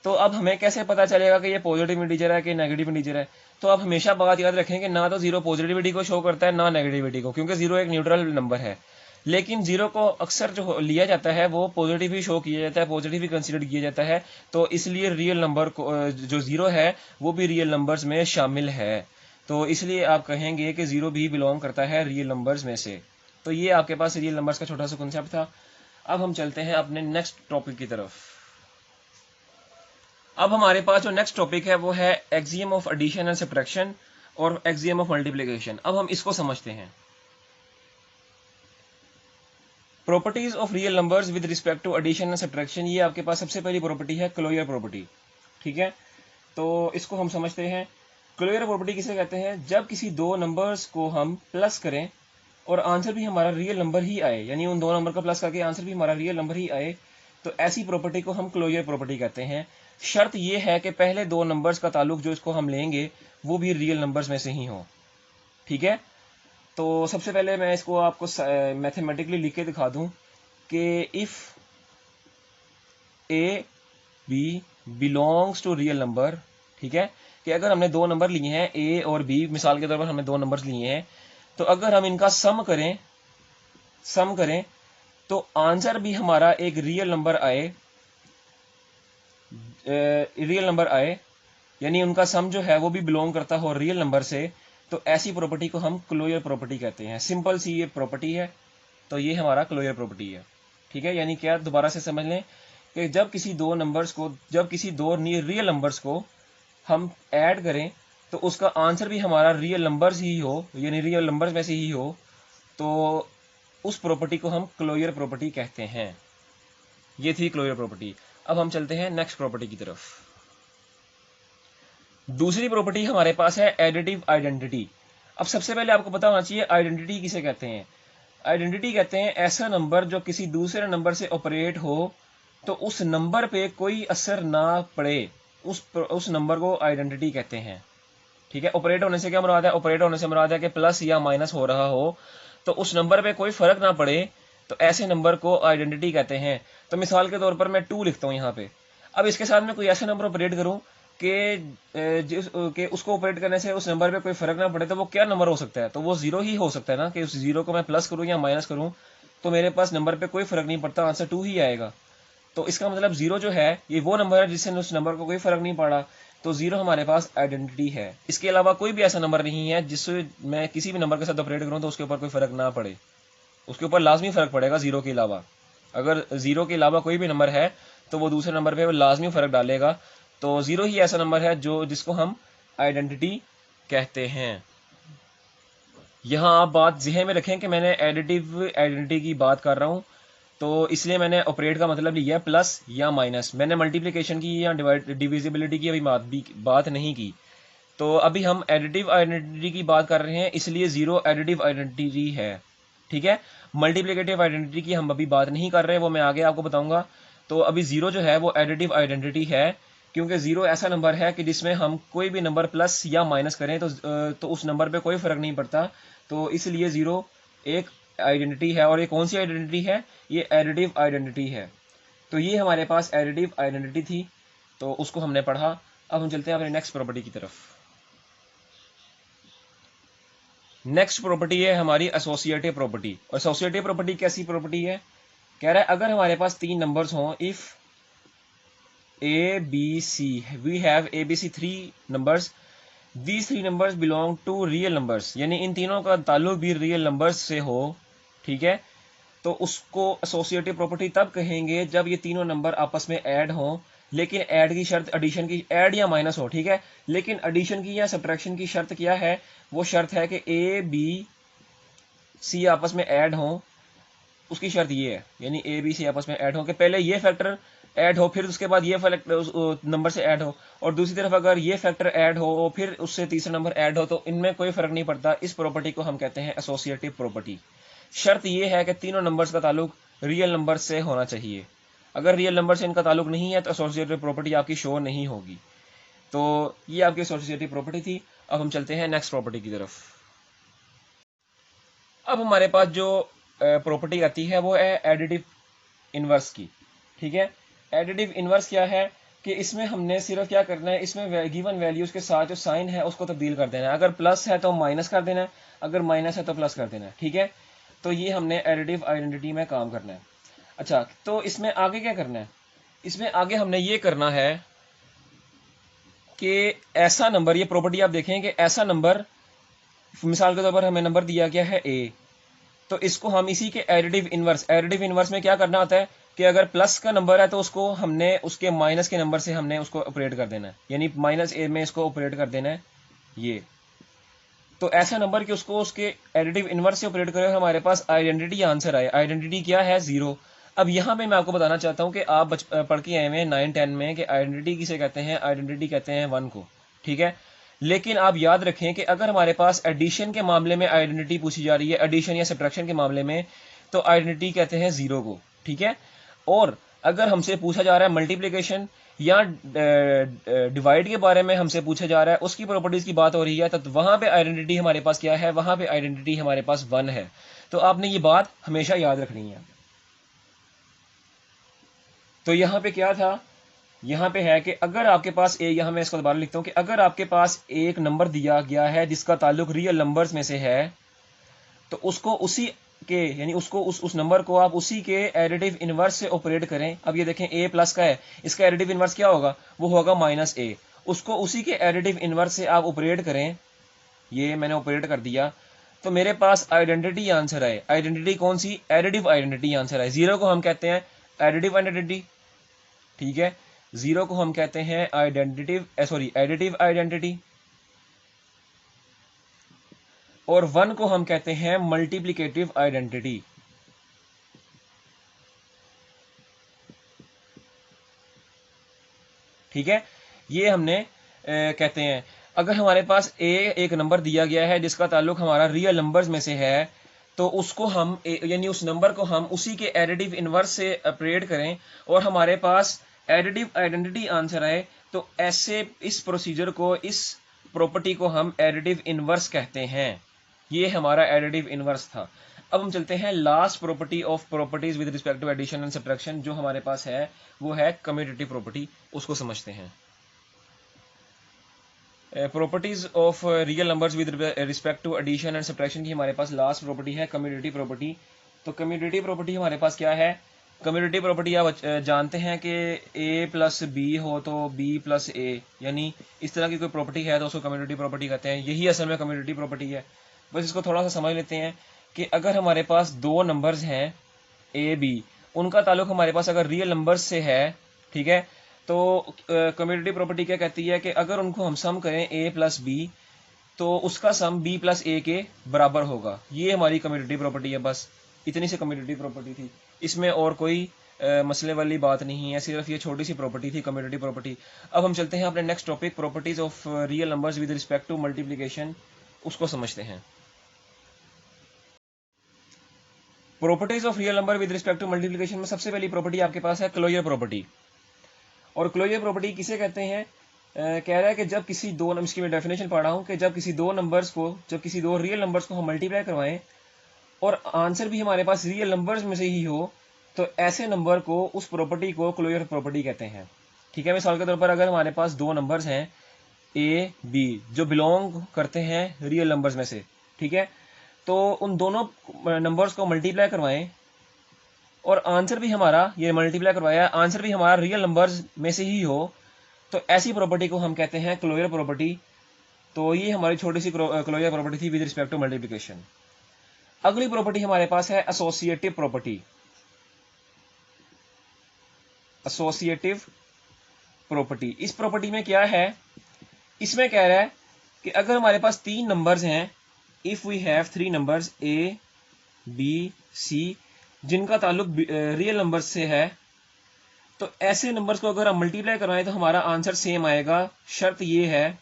तो अब हमें कैसे पता चलेगा कि ये पॉजिटिव इंटीजर है कि नेगेटिव इंटीजर है। तो आप हमेशा बात याद रखें कि ना तो 0 पॉजिटिविटी को शो करता है ना नेगेटिविटी को, क्योंकि 0 एक न्यूट्रल नंबर है। लेकिन 0 को अक्सर जो लिया जाता है वो पॉजिटिव ही शो किया जाता है, पॉजिटिव ही कंसीडर किया जाता है। तो इसलिए रियल नंबर को जो 0 है वो भी रियल नंबर्स में शामिल है, तो इसलिए आप कहेंगे कि 0 भी बिलोंग करता है रियल नंबर्स में से। तो ये आपके पास रियल नंबर्स का छोटा सा कॉन्सेप्ट था। अब हम चलते हैं अपने नेक्स्ट टॉपिक की तरफ। अब हमारे पास जो नेक्स्ट टॉपिक है वो है axiom of addition and subtraction और एक्सियम ऑफ मल्टीप्लिकेशन। अब हम इसको समझते हैं। Properties of real numbers with respect to addition and subtraction, ये आपके पास सबसे पहली प्रॉपर्टी है क्लोजर प्रॉपर्टी। ठीक है, तो इसको हम समझते हैं। क्लोजर प्रॉपर्टी किसे कहते हैं, जब किसी दो नंबर्स को हम प्लस करें और आंसर भी हमारा रियल नंबर ही आए, यानी उन दो नंबर का प्लस करके आंसर भी हमारा रियल नंबर ही आए, तो ऐसी प्रॉपर्टी को हम क्लोजर प्रॉपर्टी कहते हैं। शर्त यह है कि पहले दो नंबर्स का ताल्लुक जो इसको हम लेंगे वो भी रियल नंबर्स में से ही हो। ठीक है, तो सबसे पहले मैं इसको आपको मैथमेटिकली लिख के दिखा दूं कि if a b belongs to real number. ठीक है, कि अगर हमने दो नंबर लिए हैं ए और बी, मिसाल के तौर पर हमने दो नंबर्स लिए हैं, तो अगर हम इनका सम करें तो आंसर भी हमारा एक रियल नंबर आए, यानी उनका सम जो है वो भी बिलोंग करता हो रियल नंबर से, तो ऐसी प्रॉपर्टी को हम क्लोजर प्रॉपर्टी कहते हैं। सिंपल सी ये प्रॉपर्टी है। तो ये हमारा क्लोजर प्रॉपर्टी है। ठीक है, यानी क्या, दोबारा से समझ लें कि जब किसी दो रियल नंबर्स को हम ऐड करें तो उसका आंसर भी हमारा रियल नंबर्स ही हो, यानी रियल नंबर्स में से ही हो, तो उस प्रॉपर्टी को हम क्लोजर प्रॉपर्टी कहते हैं। ये थी क्लोजर प्रॉपर्टी। अब हम चलते हैं नेक्स्ट प्रॉपर्टी की तरफ। दूसरी प्रॉपर्टी हमारे पास है एडिटिव आइडेंटिटी। अब सबसे पहले आपको पता होना चाहिए आइडेंटिटी किसे कहते हैं। आइडेंटिटी कहते हैं ऐसा नंबर जो किसी दूसरे नंबर से ऑपरेट हो तो उस नंबर पे कोई असर ना पड़े, उस नंबर को आइडेंटिटी कहते हैं। ठीक है, ऑपरेट होने से क्या मुराद है? ऑपरेट होने से मुराद है कि प्लस या माइनस हो रहा हो तो उस नंबर पे कोई फर्क ना पड़े, तो ऐसे नंबर को आइडेंटिटी कहते हैं। तो मिसाल के तौर पर मैं 2 लिखता हूँ यहाँ पे। अब इसके साथ में कोई ऐसा नंबर ऑपरेट करूँ कि उसको ऑपरेट करने से उस नंबर पे कोई फर्क ना पड़े, तो वो क्या नंबर हो सकता है? तो वो 0 ही हो सकता है ना, कि उस 0 को मैं प्लस करूँ या माइनस करूँ तो मेरे पास नंबर पे कोई फर्क नहीं पड़ता, आंसर 2 ही आएगा। तो इसका मतलब 0 जो है ये वो नंबर है जिससे उस नंबर को कोई फर्क नहीं पड़ा, तो 0 हमारे पास आइडेंटिटी है। इसके अलावा कोई भी ऐसा नंबर नहीं है जिससे मैं किसी भी नंबर के साथ ऑपरेट करूं तो उसके ऊपर कोई फर्क ना पड़े। उसके ऊपर लाजमी फर्क पड़ेगा 0 के अलावा। अगर 0 के अलावा कोई भी नंबर है तो वो दूसरे नंबर पे वो लाजमी फर्क डालेगा। तो 0 ही ऐसा नंबर है जिसको हम आइडेंटिटी कहते हैं। यहाँ आप बात ज़हन में रखें कि मैंने एडिटिव आइडेंटिटी की बात कर रहा हूँ, तो इसलिए मैंने ऑपरेट का मतलब लिया है प्लस या माइनस। मैंने मल्टीप्लिकेशन की या डिविजिबिलिटी की अभी बात नहीं की। तो अभी हम एडिटिव आइडेंटिटी की बात कर रहे हैं, इसलिए 0 एडिटिव आइडेंटिटी है। ठीक है, मल्टीप्लिकेटिव आइडेंटिटी की हम अभी बात नहीं कर रहे हैं, वो मैं आगे आपको बताऊंगा। तो अभी 0 जो है वो एडिटिव आइडेंटिटी है, क्योंकि 0 ऐसा नंबर है कि जिसमें हम कोई भी नंबर प्लस या माइनस करें तो उस नंबर पे कोई फर्क नहीं पड़ता। तो इसलिए 0 एक आइडेंटिटी है। और ये कौन सी आइडेंटिटी है? ये एडिटिव आइडेंटिटी है। तो ये हमारे पास एडिटिव आइडेंटिटी थी, तो उसको हमने पढ़ा। अब हम चलते हैं अपने नेक्स्ट प्रॉपर्टी की तरफ। नेक्स्ट प्रॉपर्टी है हमारी एसोसिएटिव प्रॉपर्टी। और एसोसिएटिव प्रॉपर्टी कैसी प्रॉपर्टी है? कह रहा है अगर हमारे पास 3 नंबर्स हों, if a b c, we have a b c 3 numbers, these 3 numbers belong to real numbers, यानी इन तीनों का ताल्लुक भी रियल नंबर्स से हो। ठीक है, तो उसको एसोसिएटिव प्रॉपर्टी तब कहेंगे जब ये तीनों नंबर आपस में ऐड हों, लेकिन ऐड की शर्त एडिशन की, ऐड या माइनस हो। ठीक है, लेकिन एडिशन की या सब्ट्रैक्शन की शर्त क्या है? वो शर्त है कि ए बी सी आपस में ऐड हों। उसकी शर्त ये है, यानी ए बी सी आपस में ऐड हो कि पहले ये फैक्टर ऐड हो, फिर उसके बाद ये नंबर से ऐड हो, और दूसरी तरफ अगर ये फैक्टर ऐड हो फिर उससे तीसरा नंबर ऐड हो, तो इनमें कोई फर्क नहीं पड़ता। इस प्रॉपर्टी को हम कहते हैं एसोसिएटिव प्रॉपर्टी। शर्त ये है कि तीनों नंबर्स का ताल्लुक रियल नंबर से होना चाहिए। अगर रियल नंबर से इनका ताल्लुक नहीं है तो एसोसिएटिव प्रॉपर्टी आपकी शो नहीं होगी। तो ये आपकी एसोसिएटिव प्रॉपर्टी थी। अब हम चलते हैं नेक्स्ट प्रॉपर्टी की तरफ। अब हमारे पास जो प्रॉपर्टी आती है वो है एडिटिव इनवर्स की। ठीक है, एडिटिव इनवर्स क्या है कि इसमें हमने सिर्फ क्या करना है, इसमें गिवन वैल्यूज के साथ जो साइन है उसको तब्दील कर देना है। अगर प्लस है तो माइनस कर देना है, अगर माइनस है तो प्लस कर देना है। ठीक है, तो ये हमने एडिटिव आइडेंटिटी में काम करना है। अच्छा, तो इसमें आगे क्या करना है? इसमें आगे हमने ये करना है कि ऐसा नंबर, ये प्रॉपर्टी आप देखें कि ऐसा नंबर, मिसाल के तौर पर हमें नंबर दिया गया है ए, तो इसको हम इसी के एडिटिव इनवर्स में क्या करना होता है कि अगर प्लस का नंबर है तो उसको हमने उसके माइनस के नंबर से हमने उसको ऑपरेट कर देना है, यानी माइनस ए में इसको ऑपरेट कर देना है ये। तो ऐसा नंबर कि उसको उसके एडिटिव इनवर्स से ऑपरेट करें, हमारे पास आइडेंटिटी आंसर आए। आइडेंटिटी क्या है? 0। अब यहाँ पे मैं आपको बताना चाहता हूँ कि आप पढ़ के आए हैं 9-10 में कि आइडेंटिटी किसे कहते हैं? आइडेंटिटी कहते हैं 1 को। ठीक है, लेकिन आप याद रखें कि अगर हमारे पास एडिशन के मामले में आइडेंटिटी पूछी जा रही है, एडिशन या सब्ट्रैक्शन के मामले में, तो आइडेंटिटी कहते हैं 0 को। ठीक है, और अगर हमसे पूछा जा रहा है मल्टीप्लिकेशन या डिवाइड के बारे में हमसे पूछा जा रहा है, उसकी प्रॉपर्टीज की बात हो रही है, तो वहां पे आइडेंटिटी हमारे पास क्या है? वहां पे आइडेंटिटी हमारे पास 1 है। तो आपने ये बात हमेशा याद रखनी है। तो यहाँ पे क्या था? यहाँ पे है कि अगर आपके पास यहाँ मैं इसको दोबारा लिखता हूँ कि अगर आपके पास एक नंबर दिया गया है जिसका ताल्लुक रियल नंबर्स में से है, तो उसको उसी के, यानी उसको उस नंबर को आप उसी के एडिटिव इनवर्स से ऑपरेट करें। अब ये देखें a प्लस का है, इसका एडिटिव इनवर्स क्या होगा? वो होगा -a। उसको उसी के एडिटिव इनवर्स से आप ऑपरेट करें, ये मैंने ऑपरेट कर दिया, तो मेरे पास आइडेंटिटी आंसर है। आइडेंटिटी कौन सी? एडिटिव आइडेंटिटी आंसर है। जीरो को हम कहते हैं एडिटिव आइडेंटिटी, ठीक है। जीरो को हम कहते हैं एडिटिव आइडेंटिटी, और वन को हम कहते हैं मल्टीप्लिकेटिव आइडेंटिटी। ठीक है, ये हमने कहते हैं अगर हमारे पास एक नंबर दिया गया है जिसका ताल्लुक हमारा रियल नंबर्स में से है, तो उसको हम यानी उस नंबर को हम उसी के एडिटिव इनवर्स से अपग्रेड करें और हमारे पास एडिटिव आइडेंटिटी आंसर आए, तो ऐसे इस प्रोसीजर को, इस प्रॉपर्टी को हम एडिटिव इनवर्स कहते हैं। ये हमारा एडिटिव इनवर्स था। अब हम चलते हैं last property of properties with respect to addition and subtraction, जो हमारे पास है वो है कम्यूटेटिव प्रॉपर्टी। उसको समझते हैं। Properties of real numbers with respect to addition and subtraction की हमारे पास लास्ट प्रॉपर्टी है कम्यूटेटिव प्रॉपर्टी। तो कम्यूटेटिव प्रॉपर्टी हमारे पास क्या है? कम्यूटेटिव प्रॉपर्टी आप जानते हैं कि a प्लस बी हो तो b प्लस ए, यानी इस तरह की कोई प्रॉपर्टी है तो उसको कम्यूटेटिव प्रॉपर्टी कहते हैं। यही असल में कम्यूटेटिव प्रॉपर्टी है। बस इसको थोड़ा सा समझ लेते हैं कि अगर हमारे पास दो नंबर्स हैं a b, उनका ताल्लुक हमारे पास अगर रियल नंबर्स से है, ठीक है, तो कम्यूटेटिव प्रॉपर्टी क्या कहती है कि अगर उनको हम सम करें a प्लस बी, तो उसका सम b प्लस ए के बराबर होगा। ये हमारी कम्यूटेटिव प्रॉपर्टी है। बस इतनी सी कम्यूटेटिव प्रॉपर्टी थी, इसमें और कोई मसले वाली बात नहीं है, सिर्फ ये छोटी सी प्रॉपर्टी थी कम्यूटेटिव प्रॉपर्टी। अब हम चलते हैं अपने next topic, properties of real numbers with respect to multiplication, उसको समझते हैं। Properties of real number with respect to multiplication में सबसे पहली प्रॉपर्टी आपके पास है क्लोजर प्रॉपर्टी। और क्लोजर प्रॉपर्टी किसे कहते हैं? कह रहा है कि जब किसी दो नंबर्स की मैं डेफिनेशन पढ़ रहा हूं कि जब किसी दो रियल नंबर्स को हम मल्टीप्लाई करवाएं और आंसर भी हमारे पास रियल नंबर्स में से ही हो, तो ऐसे नंबर को, उस प्रॉपर्टी को क्लोजर प्रॉपर्टी कहते हैं। ठीक है, मिसाल के तौर पर अगर हमारे पास दो नंबर्स हैं ए बी जो बिलोंग करते हैं रियल नंबर्स में से, ठीक है, तो उन दोनों नंबर्स को मल्टीप्लाई करवाएं और आंसर भी हमारा, ये मल्टीप्लाई करवाया, आंसर भी हमारा रियल नंबर्स में से ही हो, तो ऐसी प्रॉपर्टी को हम कहते हैं क्लोजर प्रॉपर्टी। तो ये हमारी छोटी सी क्लोजर प्रॉपर्टी थी विद रिस्पेक्ट टू मल्टीप्लिकेशन। अगली प्रॉपर्टी हमारे पास है एसोसिएटिव प्रॉपर्टी। एसोसिएटिव प्रॉपर्टी, इस प्रॉपर्टी में क्या है? इसमें कह रहा है कि अगर हमारे पास तीन नंबर्स हैं, if we have three numbers a b c जिनका ताल्लुक रियल नंबर्स से है, तो ऐसे नंबर्स को अगर हम मल्टीप्लाई करवाएं तो हमारा आंसर सेम आएगा। शर्त ये है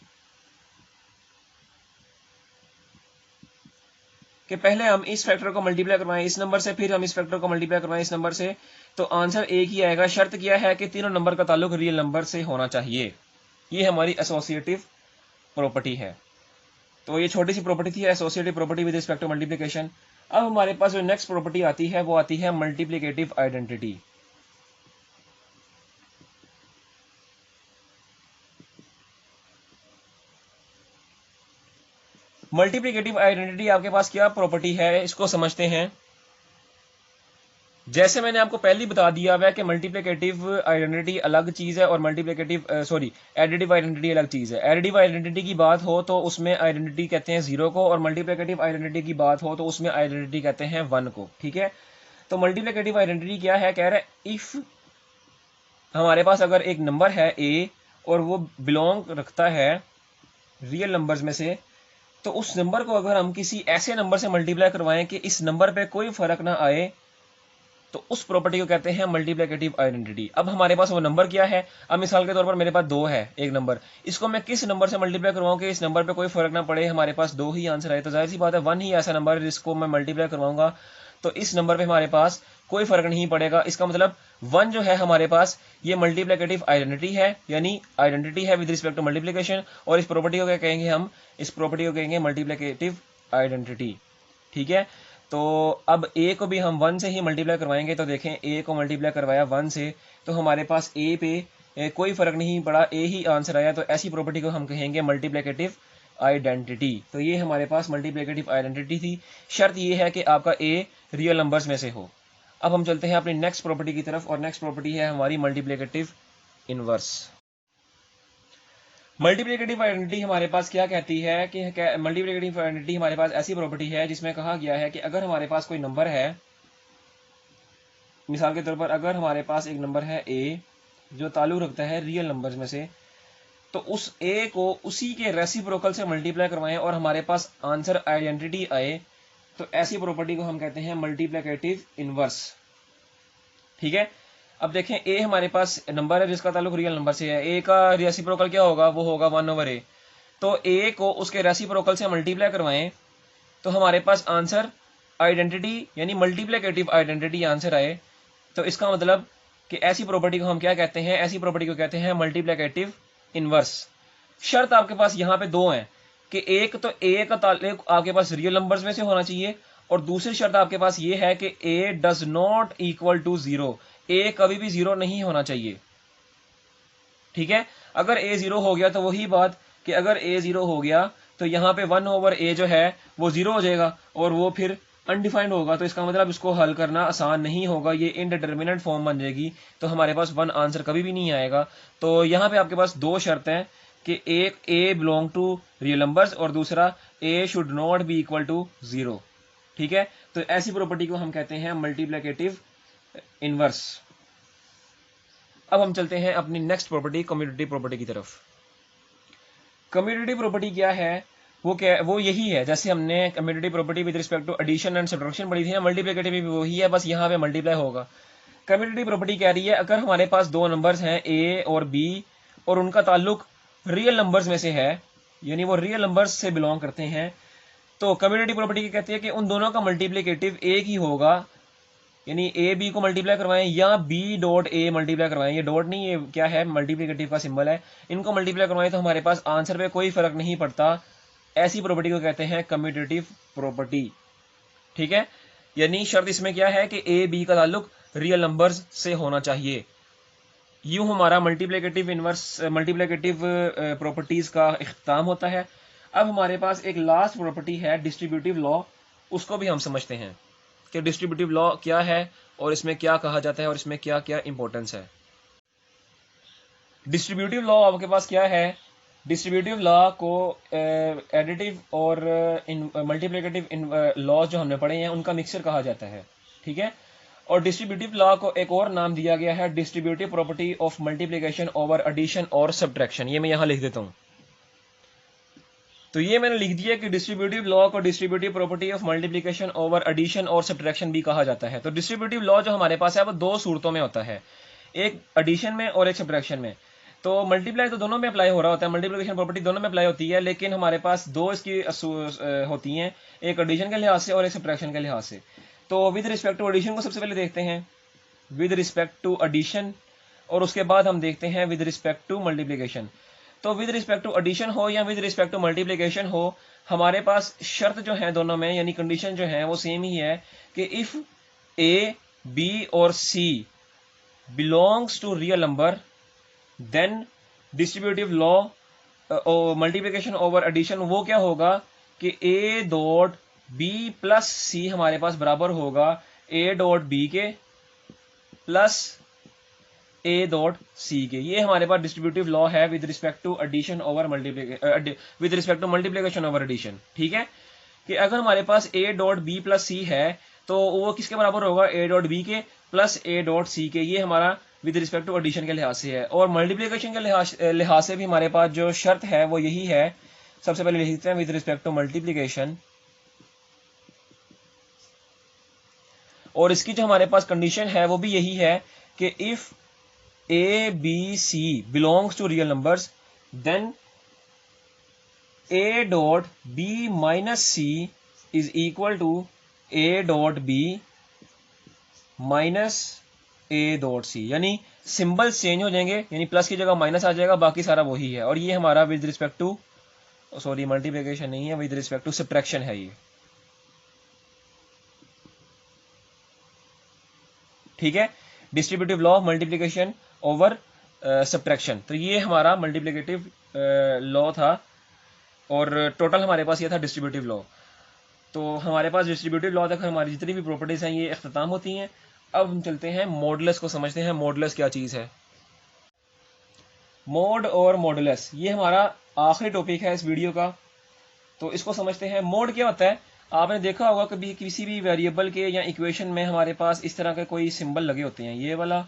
कि पहले हम इस फैक्टर को मल्टीप्लाई करवाएं इस नंबर से, फिर हम इस फैक्टर को मल्टीप्लाई करवाएं इस नंबर से, तो आंसर एक ही आएगा। शर्त क्या है कि तीनों नंबर का ताल्लुक रियल नंबर से होना चाहिए। ये हमारी एसोसिएटिव प्रॉपर्टी है। तो ये छोटी सी प्रॉपर्टी थी associative property with respect to multiplication. अब हमारे पास जो नेक्स्ट प्रॉपर्टी आती है वो आती है मल्टीप्लिकेटिव आइडेंटिटी। मल्टीप्लिकेटिव आइडेंटिटी आपके पास क्या प्रॉपर्टी है, इसको समझते हैं। जैसे मैंने आपको पहले ही बता दिया हुआ है कि मल्टीप्लिकेटिव आइडेंटिटी अलग चीज है और एडिटिव आइडेंटिटी अलग चीज है। एडिटिव आइडेंटिटी की बात हो तो उसमें आइडेंटिटी कहते हैं जीरो को, और मल्टीप्लिकेटिव आइडेंटिटी की बात हो तो उसमें आइडेंटिटी कहते हैं वन को। ठीक है, तो मल्टीप्लिकेटिव आइडेंटिटी क्या है? कह रहा है इफ हमारे पास अगर एक नंबर है ए और वो बिलोंग रखता है रियल नंबर्स में से, तो उस नंबर को अगर हम किसी ऐसे नंबर से मल्टीप्लाई करवाएं कि इस नंबर पे कोई फर्क ना आए, तो उस प्रॉपर्टी को कहते हैं मल्टीप्लिकेटिव आइडेंटिटी। अब हमारे पास वो नंबर क्या है? अब मिसाल के तौर पर मेरे पास दो है, एक नंबर, इसको मैं किस नंबर से मल्टीप्लाई करवाऊं कि इस नंबर पे कोई फर्क ना पड़े, हमारे पास दो ही आंसर आए, तो जाहिर सी बात है वन ही ऐसा नंबर है जिसको मैं मल्टीप्लाई करवाऊंगा तो इस नंबर पे हमारे पास कोई फर्क नहीं पड़ेगा। इसका मतलब वन जो है हमारे पास ये मल्टीप्लिकेटिव आइडेंटिटी है, यानी आइडेंटिटी है विद रिस्पेक्ट टू मल्टीप्लिकेशन, और इस प्रॉपर्टी को क्या कहेंगे हम? इस प्रॉपर्टी को कहेंगे मल्टीप्लिकेटिव आइडेंटिटी। ठीक है, तो अब ए को भी हम वन से ही मल्टीप्लाई करवाएंगे, तो देखें ए को मल्टीप्लाई करवाया वन से तो हमारे पास ए पे कोई फर्क नहीं पड़ा, ए ही आंसर आया, तो ऐसी प्रॉपर्टी को हम कहेंगे मल्टीप्लिकेटिव आइडेंटिटी। तो ये हमारे पास मल्टीप्लिकेटिव आइडेंटिटी थी। शर्त ये है कि आपका ए रियल नंबर्स में से हो। अब हम चलते हैं अपनी नेक्स्ट प्रॉपर्टी की तरफ, और नेक्स्ट प्रॉपर्टी है हमारी मल्टीप्लिकेटिव इनवर्स। मल्टीप्लिकेटिव आइडेंटिटी हमारे पास क्या कहती है कि मल्टीप्लिकेटिव आइडेंटिटी हमारे पास ऐसी प्रॉपर्टी है जिसमें कहा गया है कि अगर हमारे पास कोई नंबर है, मिसाल के तौर पर अगर हमारे पास एक नंबर है ए जो ताल्लुक रखता है रियल नंबर्स में से, तो उस ए को उसी के रेसिप्रोकल से मल्टीप्लाई करवाएं और हमारे पास आंसर आइडेंटिटी आए, तो ऐसी प्रॉपर्टी को हम कहते हैं मल्टीप्लिकेटिव इनवर्स। ठीक है, अब देखें ए हमारे पास नंबर है जिसका ताल्लुक रियल नंबर से है, ए का रेसिप्रोकल क्या होगा, वो होगा 1/a। तो ए को उसके रेसिप्रोकल से मल्टीप्लाई करवाएं तो हमारे पास आंसर आइडेंटिटी यानी मल्टीप्लिकेटिव आइडेंटिटी आंसर आए। तो इसका मतलब कि ऐसी प्रॉपर्टी को हम क्या कहते हैं, ऐसी प्रॉपर्टी को कहते हैं मल्टीप्लिकेटिव इनवर्स। शर्त आपके पास यहाँ पे दो हैं कि एक तो ए का ताल्लुक आपके पास रियल नंबर्स में से होना चाहिए, और दूसरी शर्त आपके पास ये है कि ए डज नॉट इक्वल टू 0, ए कभी भी 0 नहीं होना चाहिए। ठीक है, अगर ए 0 हो गया तो वही बात कि अगर ए 0 हो गया तो यहाँ पे 1/a जो है वो 0 हो जाएगा और वो फिर अनडिफाइंड होगा, तो इसका मतलब इसको हल करना आसान नहीं होगा, ये इनडिटर्मिनेट फॉर्म बन जाएगी, तो हमारे पास 1 आंसर कभी भी नहीं आएगा। तो यहाँ पे आपके पास दो शर्तें हैं कि एक a belong to real numbers और दूसरा a should not be equal to 0। ठीक है, तो ऐसी प्रॉपर्टी को हम कहते हैं मल्टीप्लिकेटिव इनवर्स। अब हम चलते हैं अपनी नेक्स्ट प्रॉपर्टी कम्यूटेटिव प्रॉपर्टी की तरफ। कम्यूटेटिव प्रॉपर्टी क्या है, वो यही है जैसे हमने commutative property with respect to addition and subtraction पढ़ी थी ना, मल्टीप्लिकेटिव भी वही है, बस यहाँ पे मल्टीप्लाई होगा। कम्यूटेटिव प्रॉपर्टी कह रही है अगर हमारे पास दो नंबर्स हैं ए और बी और उनका ताल्लुक रियल नंबर्स में से है, यानी वो रियल नंबर्स से बिलोंग करते हैं, तो कम्यूटेटिव प्रॉपर्टी कहती है कि उन दोनों का मल्टीप्लिकेटिव एक ही होगा, यानी ए बी को मल्टीप्लाई करवाएं या बी डॉट ए मल्टीप्लाई करवाएं, ये डॉट नहीं, ये क्या है मल्टीप्लिकेटिव का सिंबल है, इनको मल्टीप्लाई करवाएं तो हमारे पास आंसर पे कोई फर्क नहीं पड़ता। ऐसी प्रॉपर्टी को कहते हैं कम्यूटेटिव प्रॉपर्टी। ठीक है, यानी शर्त इसमें क्या है कि ए बी का ताल्लुक रियल नंबर्स से होना चाहिए। यूं हमारा मल्टीप्लिकेटिव इनवर्स मल्टीप्लिकेटिव प्रॉपर्टीज का इख्तिताम होता है। अब हमारे पास एक लास्ट प्रॉपर्टी है डिस्ट्रीब्यूटिव लॉ, उसको भी हम समझते हैं कि डिस्ट्रीब्यूटिव लॉ क्या है और इसमें क्या कहा जाता है और इसमें क्या क्या इंपॉर्टेंस है। डिस्ट्रीब्यूटिव लॉ आपके पास क्या है, डिस्ट्रीब्यूटिव लॉ को एडिटिव और मल्टीप्लिकेटिव लॉ जो हमने पढ़े हैं उनका मिक्सचर कहा जाता है। ठीक है, और डिस्ट्रीब्यूटिव लॉ को एक और नाम दिया गया है distributive property of multiplication over addition और सब्ट्रैक्शन। ये मैं यहां लिख देता हूं, तो ये मैंने लिख दिया कि डिस्ट्रीब्यूटिव लॉ को distributive property of multiplication over addition और सब्ट्रैक्शन भी कहा जाता है। तो डिस्ट्रीब्यूटिव लॉ जो हमारे पास है वो दो सूरतों में होता है, एक एडिशन में और एक सब्ट्रैक्शन में। तो मल्टीप्लाई तो दोनों में अप्लाई हो रहा होता है, मल्टीप्लिकेशन प्रॉपर्टी दोनों में अप्लाई होती है, लेकिन हमारे पास दो इसकी होती हैं, एक एडिशन के लिहाज से और एक सब्ट्रैक्शन के लिहाज से। तो विद रिस्पेक्ट टू एडिशन को सबसे पहले देखते हैं, विद रिस्पेक्ट टू एडिशन, और उसके बाद हम देखते हैं विद रिस्पेक्ट टू मल्टीप्लिकेशन। तो विद रिस्पेक्ट टू एडिशन हो या विद रिस्पेक्ट टू मल्टीप्लिकेशन हो, हमारे पास शर्त जो है दोनों में यानी कंडीशन जो है वो सेम ही है कि इफ ए बी और c belongs to real number then distributive law multiplication over addition वो क्या होगा कि a dot b plus c हमारे पास बराबर होगा ए डॉट बी के प्लस ए डॉट सी के। ये हमारे पास डिस्ट्रीब्यूटिव लॉ है with respect to addition over with respect to multiplication over addition. ठीक है, कि अगर हमारे पास a dot b plus c है तो वो किसके बराबर होगा, ए डॉट बी के प्लस ए डॉट सी के। ये हमारा विद रिस्पेक्ट टू एडिशन के लिहाज से है, और मल्टीप्लिकेशन के लिहाज से भी हमारे पास जो शर्त है वो यही है। सबसे पहले लिखते हैं विद रिस्पेक्ट टू मल्टीप्लिकेशन, और इसकी जो हमारे पास कंडीशन है वो भी यही है कि if a b c belongs to real numbers then a dot b minus c is equal to a dot b minus a dot c, यानी सिंबल चेंज हो जाएंगे, यानी प्लस की जगह माइनस आ जाएगा, बाकी सारा वही है। और ये हमारा with respect to sorry multiplication नहीं है, विद रिस्पेक्ट टू सब्ट्रैक्शन है ये। ठीक है, distributive law multiplication over subtraction. तो ये हमारा मल्टीप्लिकेटिव लॉ था और टोटल हमारे पास ये था डिस्ट्रीब्यूटिव लॉ। तो हमारे पास डिस्ट्रीब्यूटिव लॉ तक हमारी जितनी भी प्रॉपर्टीज हैं ये इख्तिताम होती हैं। अब हम चलते हैं मॉडुलस को समझते हैं, मॉडुलस क्या चीज़ है। मोड और मॉडुलस, ये हमारा आखिरी टॉपिक है इस वीडियो का, तो इसको समझते हैं। मोड क्या होता है? आपने देखा होगा कभी किसी भी वेरिएबल के या इक्वेशन में हमारे पास इस तरह के कोई सिंबल लगे होते हैं, ये वाला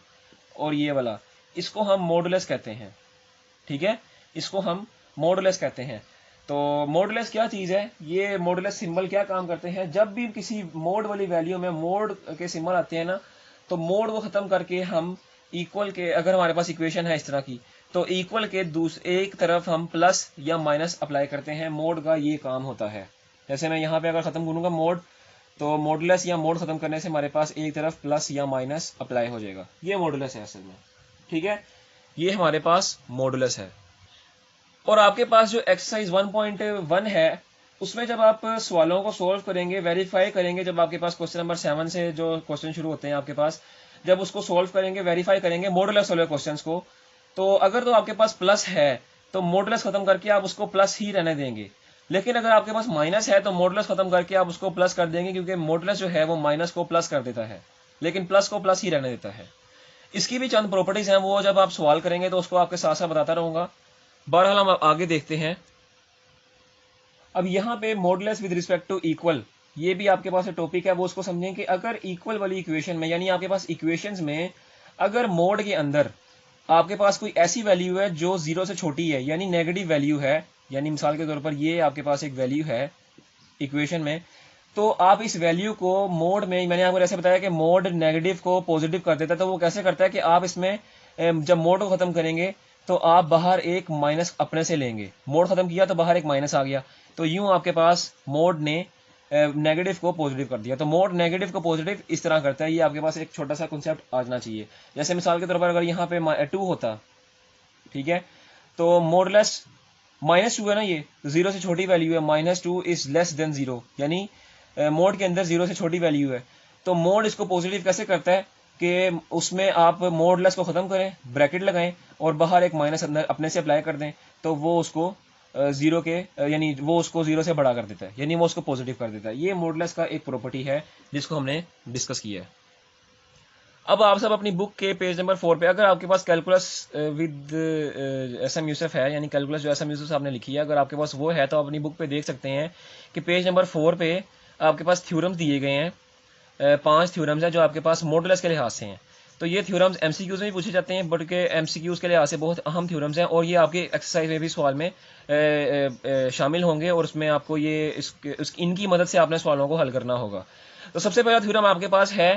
और ये वाला, इसको हम मॉडुलस कहते हैं। ठीक है, इसको हम मॉडुलस कहते हैं। तो मॉडुलस क्या चीज़ है? ये मॉडुलस सिंबल क्या काम करते हैं? जब भी किसी मोड वाली वैल्यू में मोड के सिंबल आते हैं ना, तो मोड को ख़त्म करके हम इक्वल के, अगर हमारे पास इक्वेशन है इस तरह की, तो इक्वल के एक तरफ हम प्लस या माइनस अप्लाई करते हैं। मोड का ये काम होता है। जैसे मैं यहाँ पे अगर ख़त्म करूँगा मोड, तो मॉडुलस या मोड ख़त्म करने से हमारे पास एक तरफ प्लस या माइनस अप्लाई हो जाएगा। ये मॉडुलस है असल में। ठीक है, ये हमारे पास मॉडुलस है। और आपके पास जो एक्सरसाइज 1.1 है, उसमें जब आप सवालों को सोल्व करेंगे, वेरीफाई करेंगे, जब आपके पास क्वेश्चन नंबर 7 से जो क्वेश्चन शुरू होते हैं आपके पास, जब उसको सोल्व करेंगे, वेरीफाई करेंगे मॉडुलस वाले क्वेश्चंस को, तो अगर तो आपके पास प्लस है तो मॉडुलस खत्म करके आप उसको प्लस ही रहने देंगे। लेकिन अगर आपके पास माइनस है तो मॉडुलस खत्म करके आप उसको प्लस कर देंगे, क्योंकि मॉडुलस जो है वो माइनस को प्लस कर देता है, लेकिन प्लस को प्लस ही रहने देता है। इसकी भी चंद प्रॉपर्टीज हैं, वो जब आप सवाल करेंगे तो उसको आपके साथ साथ बताता रहूंगा। बहरहाल हम आगे देखते हैं। अब यहाँ पे modulus with respect to equal, ये भी आपके पास टॉपिक है, वो उसको समझें कि अगर इक्वल वाली इक्वेशन में, यानी आपके पास इक्वेशंस में अगर मोड के अंदर आपके पास कोई ऐसी वैल्यू है जो 0 से छोटी है, यानी नेगेटिव वैल्यू है, यानी मिसाल के तौर पर ये आपके पास एक वैल्यू है इक्वेशन में, तो आप इस वैल्यू को मोड में, मैंने आपको जैसे बताया कि मोड नेगेटिव को पॉजिटिव कर देता है, तो वो कैसे करता है कि आप इसमें जब मोड को खत्म करेंगे तो आप बाहर एक माइनस अपने से लेंगे। मोड खत्म किया तो बाहर एक माइनस आ गया, तो यूं आपके पास मोड ने नेगेटिव को पॉजिटिव कर दिया। तो मोड नेगेटिव को पॉजिटिव इस तरह करता है। ये आपके पास एक छोटा सा कॉन्सेप्ट आ जाना चाहिए। जैसे मिसाल के तौर पर अगर यहाँ पे 2 होता, ठीक है, तो मॉडुलस -2 है ना, ये 0 से छोटी वैल्यू है, -2 इज लेस देन 0, यानी मोड के अंदर 0 से छोटी वैल्यू है। तो मोड इसको पॉजिटिव कैसे करता है कि उसमें आप मॉडुलस को ख़त्म करें, ब्रैकेट लगाएं और बाहर एक माइनस अपने से अप्लाई कर दें, तो वो उसको 0 के यानी वो उसको 0 से बड़ा कर देता है, यानी वो उसको पॉजिटिव कर देता है। ये मॉडुलस का एक प्रॉपर्टी है जिसको हमने डिस्कस किया है। अब आप सब अपनी बुक के पेज नंबर 4 पे, अगर आपके पास कैलकुलस विद एसएम यूसुफ है, यानी कैलकुलस जो एसएम यूसुफ साहब ने लिखी है, अगर आपके पास वो है तो आप अपनी बुक पे देख सकते हैं कि पेज नंबर 4 पे आपके पास थ्योरम्स दिए गए हैं। 5 थ्योरम्स हैं जो आपके पास मॉडुलस के लिहाज से हैं। तो ये थ्योरम्स एमसीक्यूज में भी पूछे जाते हैं, बट के एमसीक्यूज के लिहाज से बहुत अहम थ्योरम्स हैं, और ये आपके एक्सरसाइज में भी सवाल में शामिल होंगे, और उसमें आपको ये इनकी मदद से आपने सवालों को हल करना होगा। तो सबसे पहला थ्योरम आपके पास है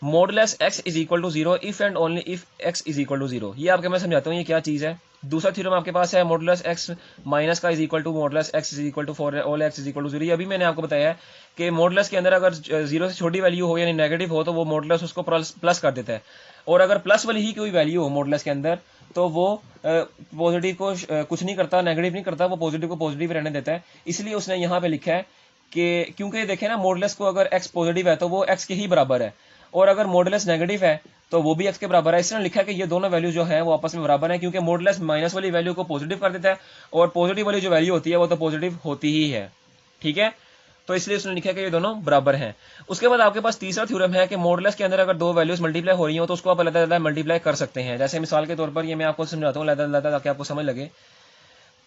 modulus x is equal to 0 if and only if x is equal to 0। ये आपके मैं समझाता हूँ ये क्या चीज़ है। दूसरा थ्योरम आपके पास है मॉडुलस x माइनस का is equal to modulus x is equal to for all x is equal to 0। ये अभी मैंने आपको बताया है कि मॉडुलस के अंदर अगर 0 से छोटी वैल्यू हो यानी नेगेटिव हो तो वो मॉडुलस उसको प्लस कर देता है, और अगर प्लस वाली ही कोई वैल्यू हो मॉडुलस के अंदर तो वो पॉजिटिव को कुछ नहीं करता, नेगेटिव नहीं करता, वो पॉजिटिव को पॉजिटिव रहने देता है। इसलिए उसने यहाँ पे लिखा है कि क्योंकि देखें ना, मॉडुलस को अगर x पॉजिटिव है तो वो x के ही बराबर है, और अगर मॉडुलस नेगेटिव है तो वो भी x के बराबर है। इसने लिखा है कि ये दोनों वैल्यू जो है वो आपस में बराबर है, क्योंकि मॉडुलस माइनस वाली वैल्यू को पॉजिटिव कर देता है और पॉजिटिव वाली जो वैल्यू होती है वो तो पॉजिटिव होती ही है। ठीक है, तो इसलिए उसने लिखा है कि ये दोनों बराबर हैं। उसके बाद आपके पास तीसरा थ्योरम है कि मॉडुलस के अंदर अगर दो वैल्यूज मल्टीप्लाई हो रही हो तो उसको आप अलग-अलग मल्टीप्लाई कर सकते हैं। जैसे मिसाल के तौर पर ये मैं आपको समझाता हूँ अलग-अलग ताकि आपको समझ लगे।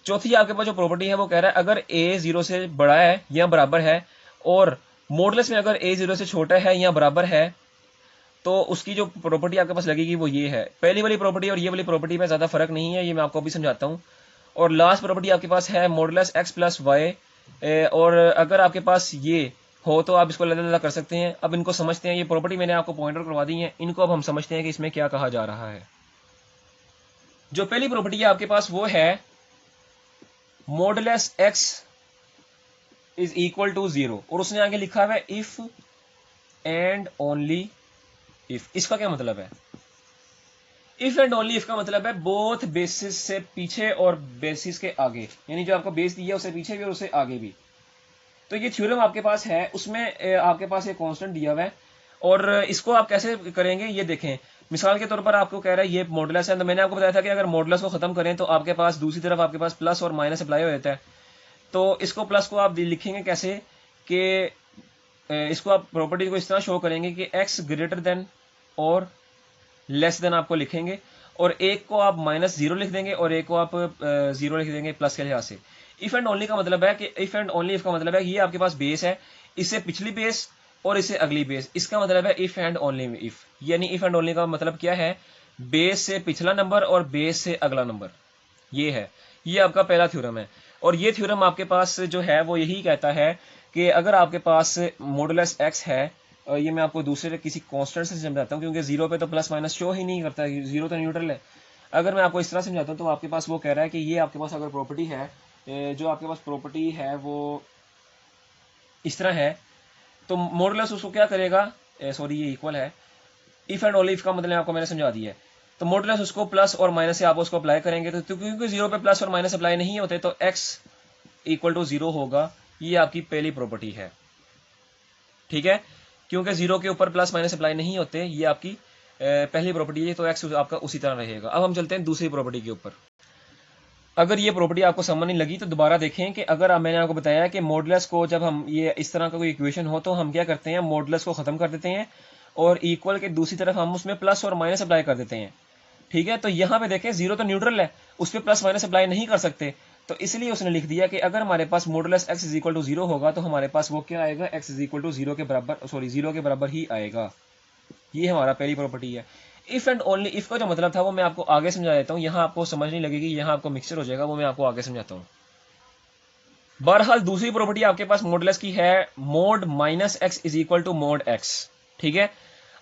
चौथी आपके पास जो प्रॉपर्टी है वो कह रहा है अगर a 0 से बड़ा है या बराबर है और मॉडुलस में अगर a 0 से छोटा है या बराबर है तो उसकी जो प्रॉपर्टी आपके पास लगेगी वो ये है। पहली वाली प्रॉपर्टी और ये वाली प्रॉपर्टी में ज़्यादा फर्क नहीं है, ये मैं आपको अभी समझाता हूँ। और लास्ट प्रॉपर्टी आपके पास है मॉडुलस x प्लस वाई, और अगर आपके पास ये हो तो आप इसको अलग-अलग कर सकते हैं। अब इनको समझते हैं। ये प्रॉपर्टी मैंने आपको पॉइंट आउट करवा दी है, इनको अब हम समझते हैं कि इसमें क्या कहा जा रहा है। जो पहली प्रॉपर्टी है आपके पास वो है modulus x is equal to 0, और उसने आगे लिखा हुआ है इफ एंड ओनली इफ। इसका क्या मतलब है? इफ एंड ओनली इफ का मतलब है बोथ बेसिस से पीछे और बेसिस के आगे, यानी जो आपको बेस दिया है उससे पीछे भी और उससे आगे भी। तो ये थ्योरम आपके पास है, उसमें आपके पास एक कांस्टेंट दिया हुआ है, और इसको आप कैसे करेंगे ये देखें। मिसाल के तौर पर आपको कह रहा है ये मॉडुलस है, तो मैंने आपको बताया था कि अगर मॉडुलस को खत्म करें तो आपके पास दूसरी तरफ आपके पास प्लस और माइनस अप्लाई हो जाता है। तो इसको प्लस को आप लिखेंगे कैसे कि इसको आप प्रॉपर्टी को इस तरह शो करेंगे कि x ग्रेटर देन और लेस देन आपको लिखेंगे, और एक को आप -0 लिख देंगे और एक को आप 0 लिख देंगे प्लस के लिहाज से। इफ एंड ओनली का मतलब है कि इफ एंड ओनली इफ का मतलब है कि ये आपके पास बेस है, इससे पिछली बेस और इससे अगली बेस, इसका मतलब है इफ एंड ओनली इफ। यानी इफ एंड ओनली का मतलब क्या है, बेस से पिछला नंबर और बेस से अगला नंबर, ये है। ये आपका पहला थ्योरम है। और ये थ्योरम आपके पास जो है वो यही कहता है कि अगर आपके पास मॉडुलस एक्स है, और ये मैं आपको दूसरे किसी कांस्टेंट से समझाता हूँ क्योंकि जीरो पे तो प्लस माइनस शो ही नहीं करता, जीरो तो न्यूट्रल है। अगर मैं आपको इस तरह समझाता हूँ तो आपके पास वो कह रहा है कि ये आपके पास अगर प्रॉपर्टी है, जो आपके पास प्रॉपर्टी है वो इस तरह है, तो मॉडुलस उसको क्या करेगा, सॉरी ये इक्वल है, इफ एंड ओनली इफ का मतलब आपको मैंने समझा दिया है। तो मॉडुलस उसको प्लस और माइनस से आप उसको अप्लाई करेंगे, तो क्योंकि जीरो पे प्लस और माइनस अप्लाई नहीं होते तो x इक्वल टू 0 होगा। ये आपकी पहली प्रॉपर्टी है, ठीक है, क्योंकि जीरो के ऊपर प्लस माइनस अप्लाई नहीं होते, ये आपकी पहली प्रॉपर्टी है, तो x आपका उसी तरह रहेगा। अब हम चलते हैं दूसरी प्रॉपर्टी के ऊपर। अगर ये प्रॉपर्टी आपको समझ नहीं लगी तो दोबारा देखें कि अगर मैंने आपको बताया कि मॉडुलस को जब हम ये इस तरह का कोई इक्वेशन हो तो हम क्या करते हैं, मॉडुलस को खत्म कर देते हैं और इक्वल के दूसरी तरफ हम उसमें प्लस और माइनस अप्लाई कर देते हैं, ठीक है। तो यहाँ पे देखें जीरो तो न्यूट्रल है, उस पर प्लस माइनस अप्लाई नहीं कर सकते, तो इसलिए उसने लिख दिया कि अगर हमारे पास modulus x is equal to 0 होगा तो हमारे पास वो क्या आएगा, x इज इक्वल टू 0 के बराबर, सॉरी 0 के बराबर ही आएगा। ये हमारा पहली प्रॉपर्टी है। इफ एंड ओनली इफ का जो मतलब था वो मैं आपको आगे समझा देता हूँ, यहाँ आपको समझ नहीं लगेगी, यहाँ आपको मिक्सचर हो जाएगा, वो मैं आपको आगे समझाता हूँ। बहरहाल दूसरी प्रॉपर्टी आपके पास मॉडुलस की है, mod minus x is equal to mod x, ठीक है।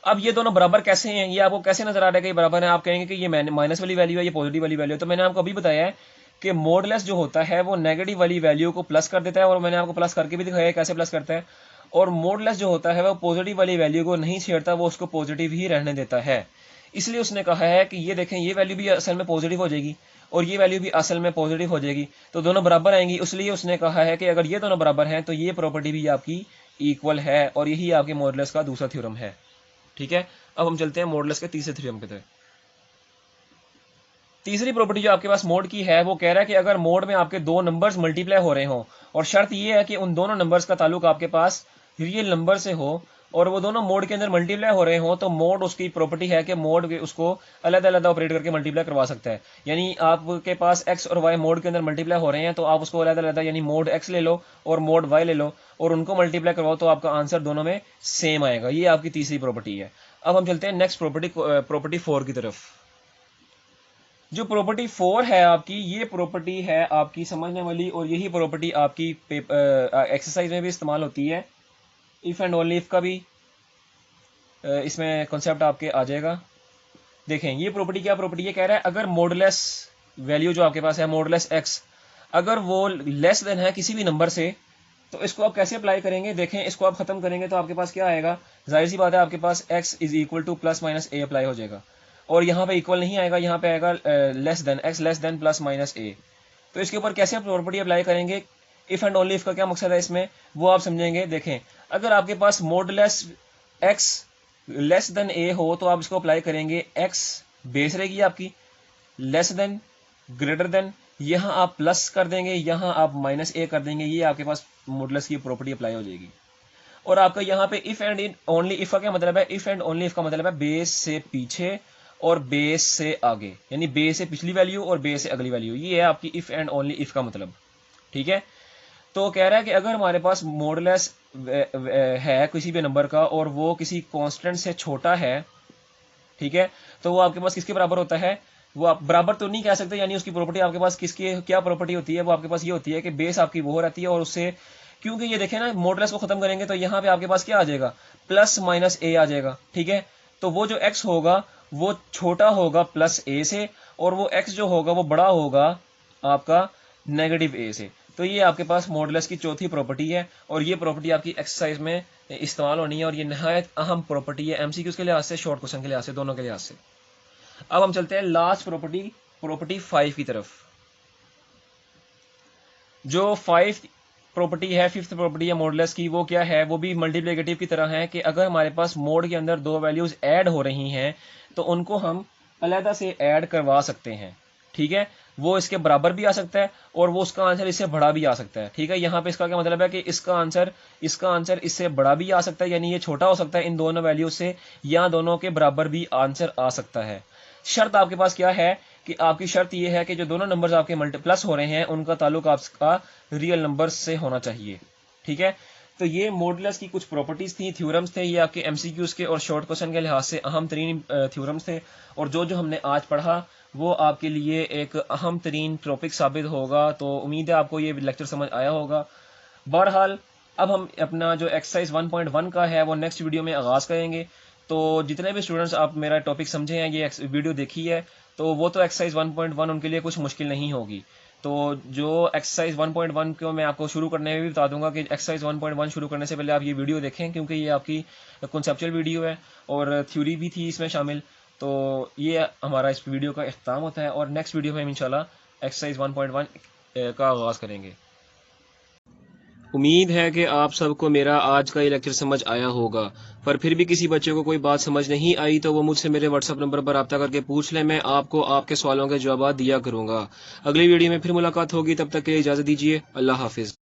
अब ये दोनों बराबर कैसे हैं, ये आपको कैसे नजर आ रहा है कि बराबर है, आप कहेंगे कि ये माइनस वाली वैल्यू है, ये पॉजिटिव वाली वैल्यू है। तो मैंने आपको अभी बताया है कि मॉडुलस जो होता है वो नेगेटिव वाली वैल्यू को प्लस कर देता है, और मैंने आपको प्लस करके भी दिखाया है कैसे प्लस करता है। और मॉडुलस जो होता है वो पॉजिटिव वाली वैल्यू को नहीं छेड़ता, वो उसको पॉजिटिव ही रहने देता है। इसलिए उसने कहा है कि ये देखें, ये वैल्यू भी असल में पॉजिटिव हो जाएगी और ये वैल्यू भी असल में पॉजिटिव हो जाएगी, तो दोनों बराबर आएंगी। इसलिए उसने कहा है कि अगर ये दोनों बराबर हैं तो ये प्रॉपर्टी भी आपकी इक्वल है, और यही आपके मॉडुलस का दूसरा थ्योरम है, ठीक है। अब हम चलते हैं मॉडुलस के तीसरे थ्योरम की तरफ। तीसरी प्रॉपर्टी जो आपके पास मोड की है वो कह रहा है कि अगर मोड में आपके दो नंबर्स मल्टीप्लाई हो रहे हो, और शर्त ये है कि उन दोनों नंबर्स का ताल्लुक आपके पास रियल नंबर से हो, और वो दोनों मोड के अंदर मल्टीप्लाई हो रहे हो, तो मोड उसकी प्रॉपर्टी है कि मोड उसको अलग अलग ऑपरेट करके मल्टीप्लाई करवा सकता है। यानी आपके पास एक्स और वाई मोड के अंदर मल्टीप्लाई हो रहे हैं तो आप उसको अलग अलग, यानी मोड एक्स ले लो और मोड वाई ले लो और उनको मल्टीप्लाई करवाओ, तो आपका आंसर दोनों में सेम आएगा। ये आपकी तीसरी प्रॉपर्टी है। अब हम चलते हैं नेक्स्ट प्रॉपर्टी 4 की तरफ। जो प्रॉपर्टी 4 है आपकी, ये प्रॉपर्टी है आपकी समझने वाली, और यही प्रॉपर्टी आपकी एक्सरसाइज में भी इस्तेमाल होती है। इफ एंड ओनली इफ का भी इसमें कॉन्सेप्ट आपके आ जाएगा। देखें ये प्रॉपर्टी क्या प्रॉपर्टी है, कह रहा है अगर मॉडुलस वैल्यू जो आपके पास है मॉडुलस एक्स, अगर वो लेस देन है किसी भी नंबर से, तो इसको आप कैसे अप्लाई करेंगे। देखें इसको आप खत्म करेंगे तो आपके पास क्या आएगा, जाहिर सी बात है आपके पास x is equal two plus minus A apply हो जाएगा, और यहाँ पे इक्वल नहीं आएगा, यहाँ पे आएगा less than, x less than plus minus a. तो इसके ऊपर कैसे प्रॉपर्टी अप्लाई करेंगे, इफ एंड ओनली इफ का क्या मकसद है इसमें, वो आप समझेंगे। देखें अगर आपके पास मॉडुलस x लेस देन ए हो तो आप इसको अप्लाई करेंगे, x बेस रहेगी आपकी, लेस देन, ग्रेटर देन, यहाँ आप प्लस कर देंगे, यहाँ आप माइनस ए कर देंगे, ये आपके पास मॉडुलस की प्रॉपर्टी अप्लाई हो जाएगी। और आपका यहाँ पे इफ एंड ओनली इफ का क्या मतलब है, इफ एंड ओनली इफ का मतलब है बेस से पीछे और बेस से आगे, यानी बेस से पिछली वैल्यू और बेस से अगली वैल्यू, ये है आपकी इफ एंड ओनली इफ का मतलब, ठीक है। तो कह रहा है कि अगर हमारे पास मॉडुलस है किसी भी नंबर का और वो किसी कांस्टेंट से छोटा है, ठीक है, तो वो आपके पास किसके बराबर होता है, वो आप बराबर तो नहीं कह सकते, यानी उसकी प्रॉपर्टी आपके पास किसकी क्या प्रॉपर्टी होती है, वो आपके पास ये होती है कि बेस आपकी वो रहती है, और उससे क्योंकि ये देखें ना मॉडुलस को खत्म करेंगे तो यहाँ पे आपके पास क्या आ जाएगा, प्लस माइनस ए आ जाएगा, ठीक है। तो वो जो एक्स होगा वो छोटा होगा प्लस ए से, और वो एक्स जो होगा वो बड़ा होगा आपका नेगेटिव ए से। तो ये आपके पास मॉडुलस की चौथी प्रॉपर्टी है, और ये प्रॉपर्टी आपकी एक्सरसाइज में इस्तेमाल होनी है, और ये नहायत अहम प्रॉपर्टी है एमसीक्यूज के लिहाज से, शॉर्ट क्वेश्चन के लिहाज से, दोनों के लिहाज से। अब हम चलते हैं लास्ट प्रॉपर्टी 5 की तरफ। जो 5 प्रॉपर्टी है, फिफ्थ प्रॉपर्टी है मॉडुलस की, वो क्या है, वो भी मल्टीप्लिकेटिव की तरह है कि अगर हमारे पास मोड के अंदर दो वैल्यूज ऐड हो रही हैं तो उनको हम अलग से ऐड करवा सकते हैं, ठीक है। वो इसके बराबर भी आ सकता है और वो उसका आंसर इससे बड़ा भी आ सकता है, ठीक है। यहाँ पे इसका क्या मतलब है कि इसका आंसर इससे बड़ा भी आ सकता है, यानी ये छोटा हो सकता है इन दोनों वैल्यूज से, या दोनों के बराबर भी आंसर आ सकता है। शर्त आपके पास क्या है कि आपकी शर्त यह है कि जो दोनों नंबर्स आपके मल्टीप्लस हो रहे हैं उनका ताल्लुक आपका रियल नंबर से होना चाहिए। ठीक है, तो ये मॉडुलस की कुछ प्रॉपर्टीज थी, थ्योरम्स थे, ये आपके एमसीक्यूज के और शॉर्ट क्वेश्चन के लिहाज से अहम तरीन थ्योरम्स थे, और जो हमने आज पढ़ा वो आपके लिए एक अहम तरीन टॉपिक साबित होगा। तो उम्मीद है आपको ये लेक्चर समझ आया होगा। बहरहाल अब हम अपना जो एक्सरसाइज 1.1 का है वो नेक्स्ट वीडियो में आगाज़ करेंगे। तो जितने भी स्टूडेंट्स आप मेरा टॉपिक समझे हैं, ये वीडियो देखी है, तो वो तो एक्सरसाइज 1.1 उनके लिए कुछ मुश्किल नहीं होगी। तो जो एक्सरसाइज 1.1 को मैं आपको शुरू करने में भी बता दूंगा कि एक्सरसाइज 1.1 शुरू करने से पहले आप ये वीडियो देखें, क्योंकि ये आपकी कॉन्सेप्चुअल वीडियो है और थ्योरी भी थी इसमें शामिल। तो ये हमारा इस वीडियो का इख्तिताम होता है और नेक्स्ट वीडियो में हम इंशाल्लाह एक्सरसाइज 1.1 का आगाज़ करेंगे। उम्मीद है कि आप सबको मेरा आज का ये लेक्चर समझ आया होगा, पर फिर भी किसी बच्चे को कोई बात समझ नहीं आई तो वो मुझसे मेरे व्हाट्सएप नंबर पर रब्ता करके पूछ ले, मैं आपको आपके सवालों के जवाब दिया करूंगा। अगली वीडियो में फिर मुलाकात होगी, तब तक के लिए इजाज़त दीजिए। अल्लाह हाफिज़।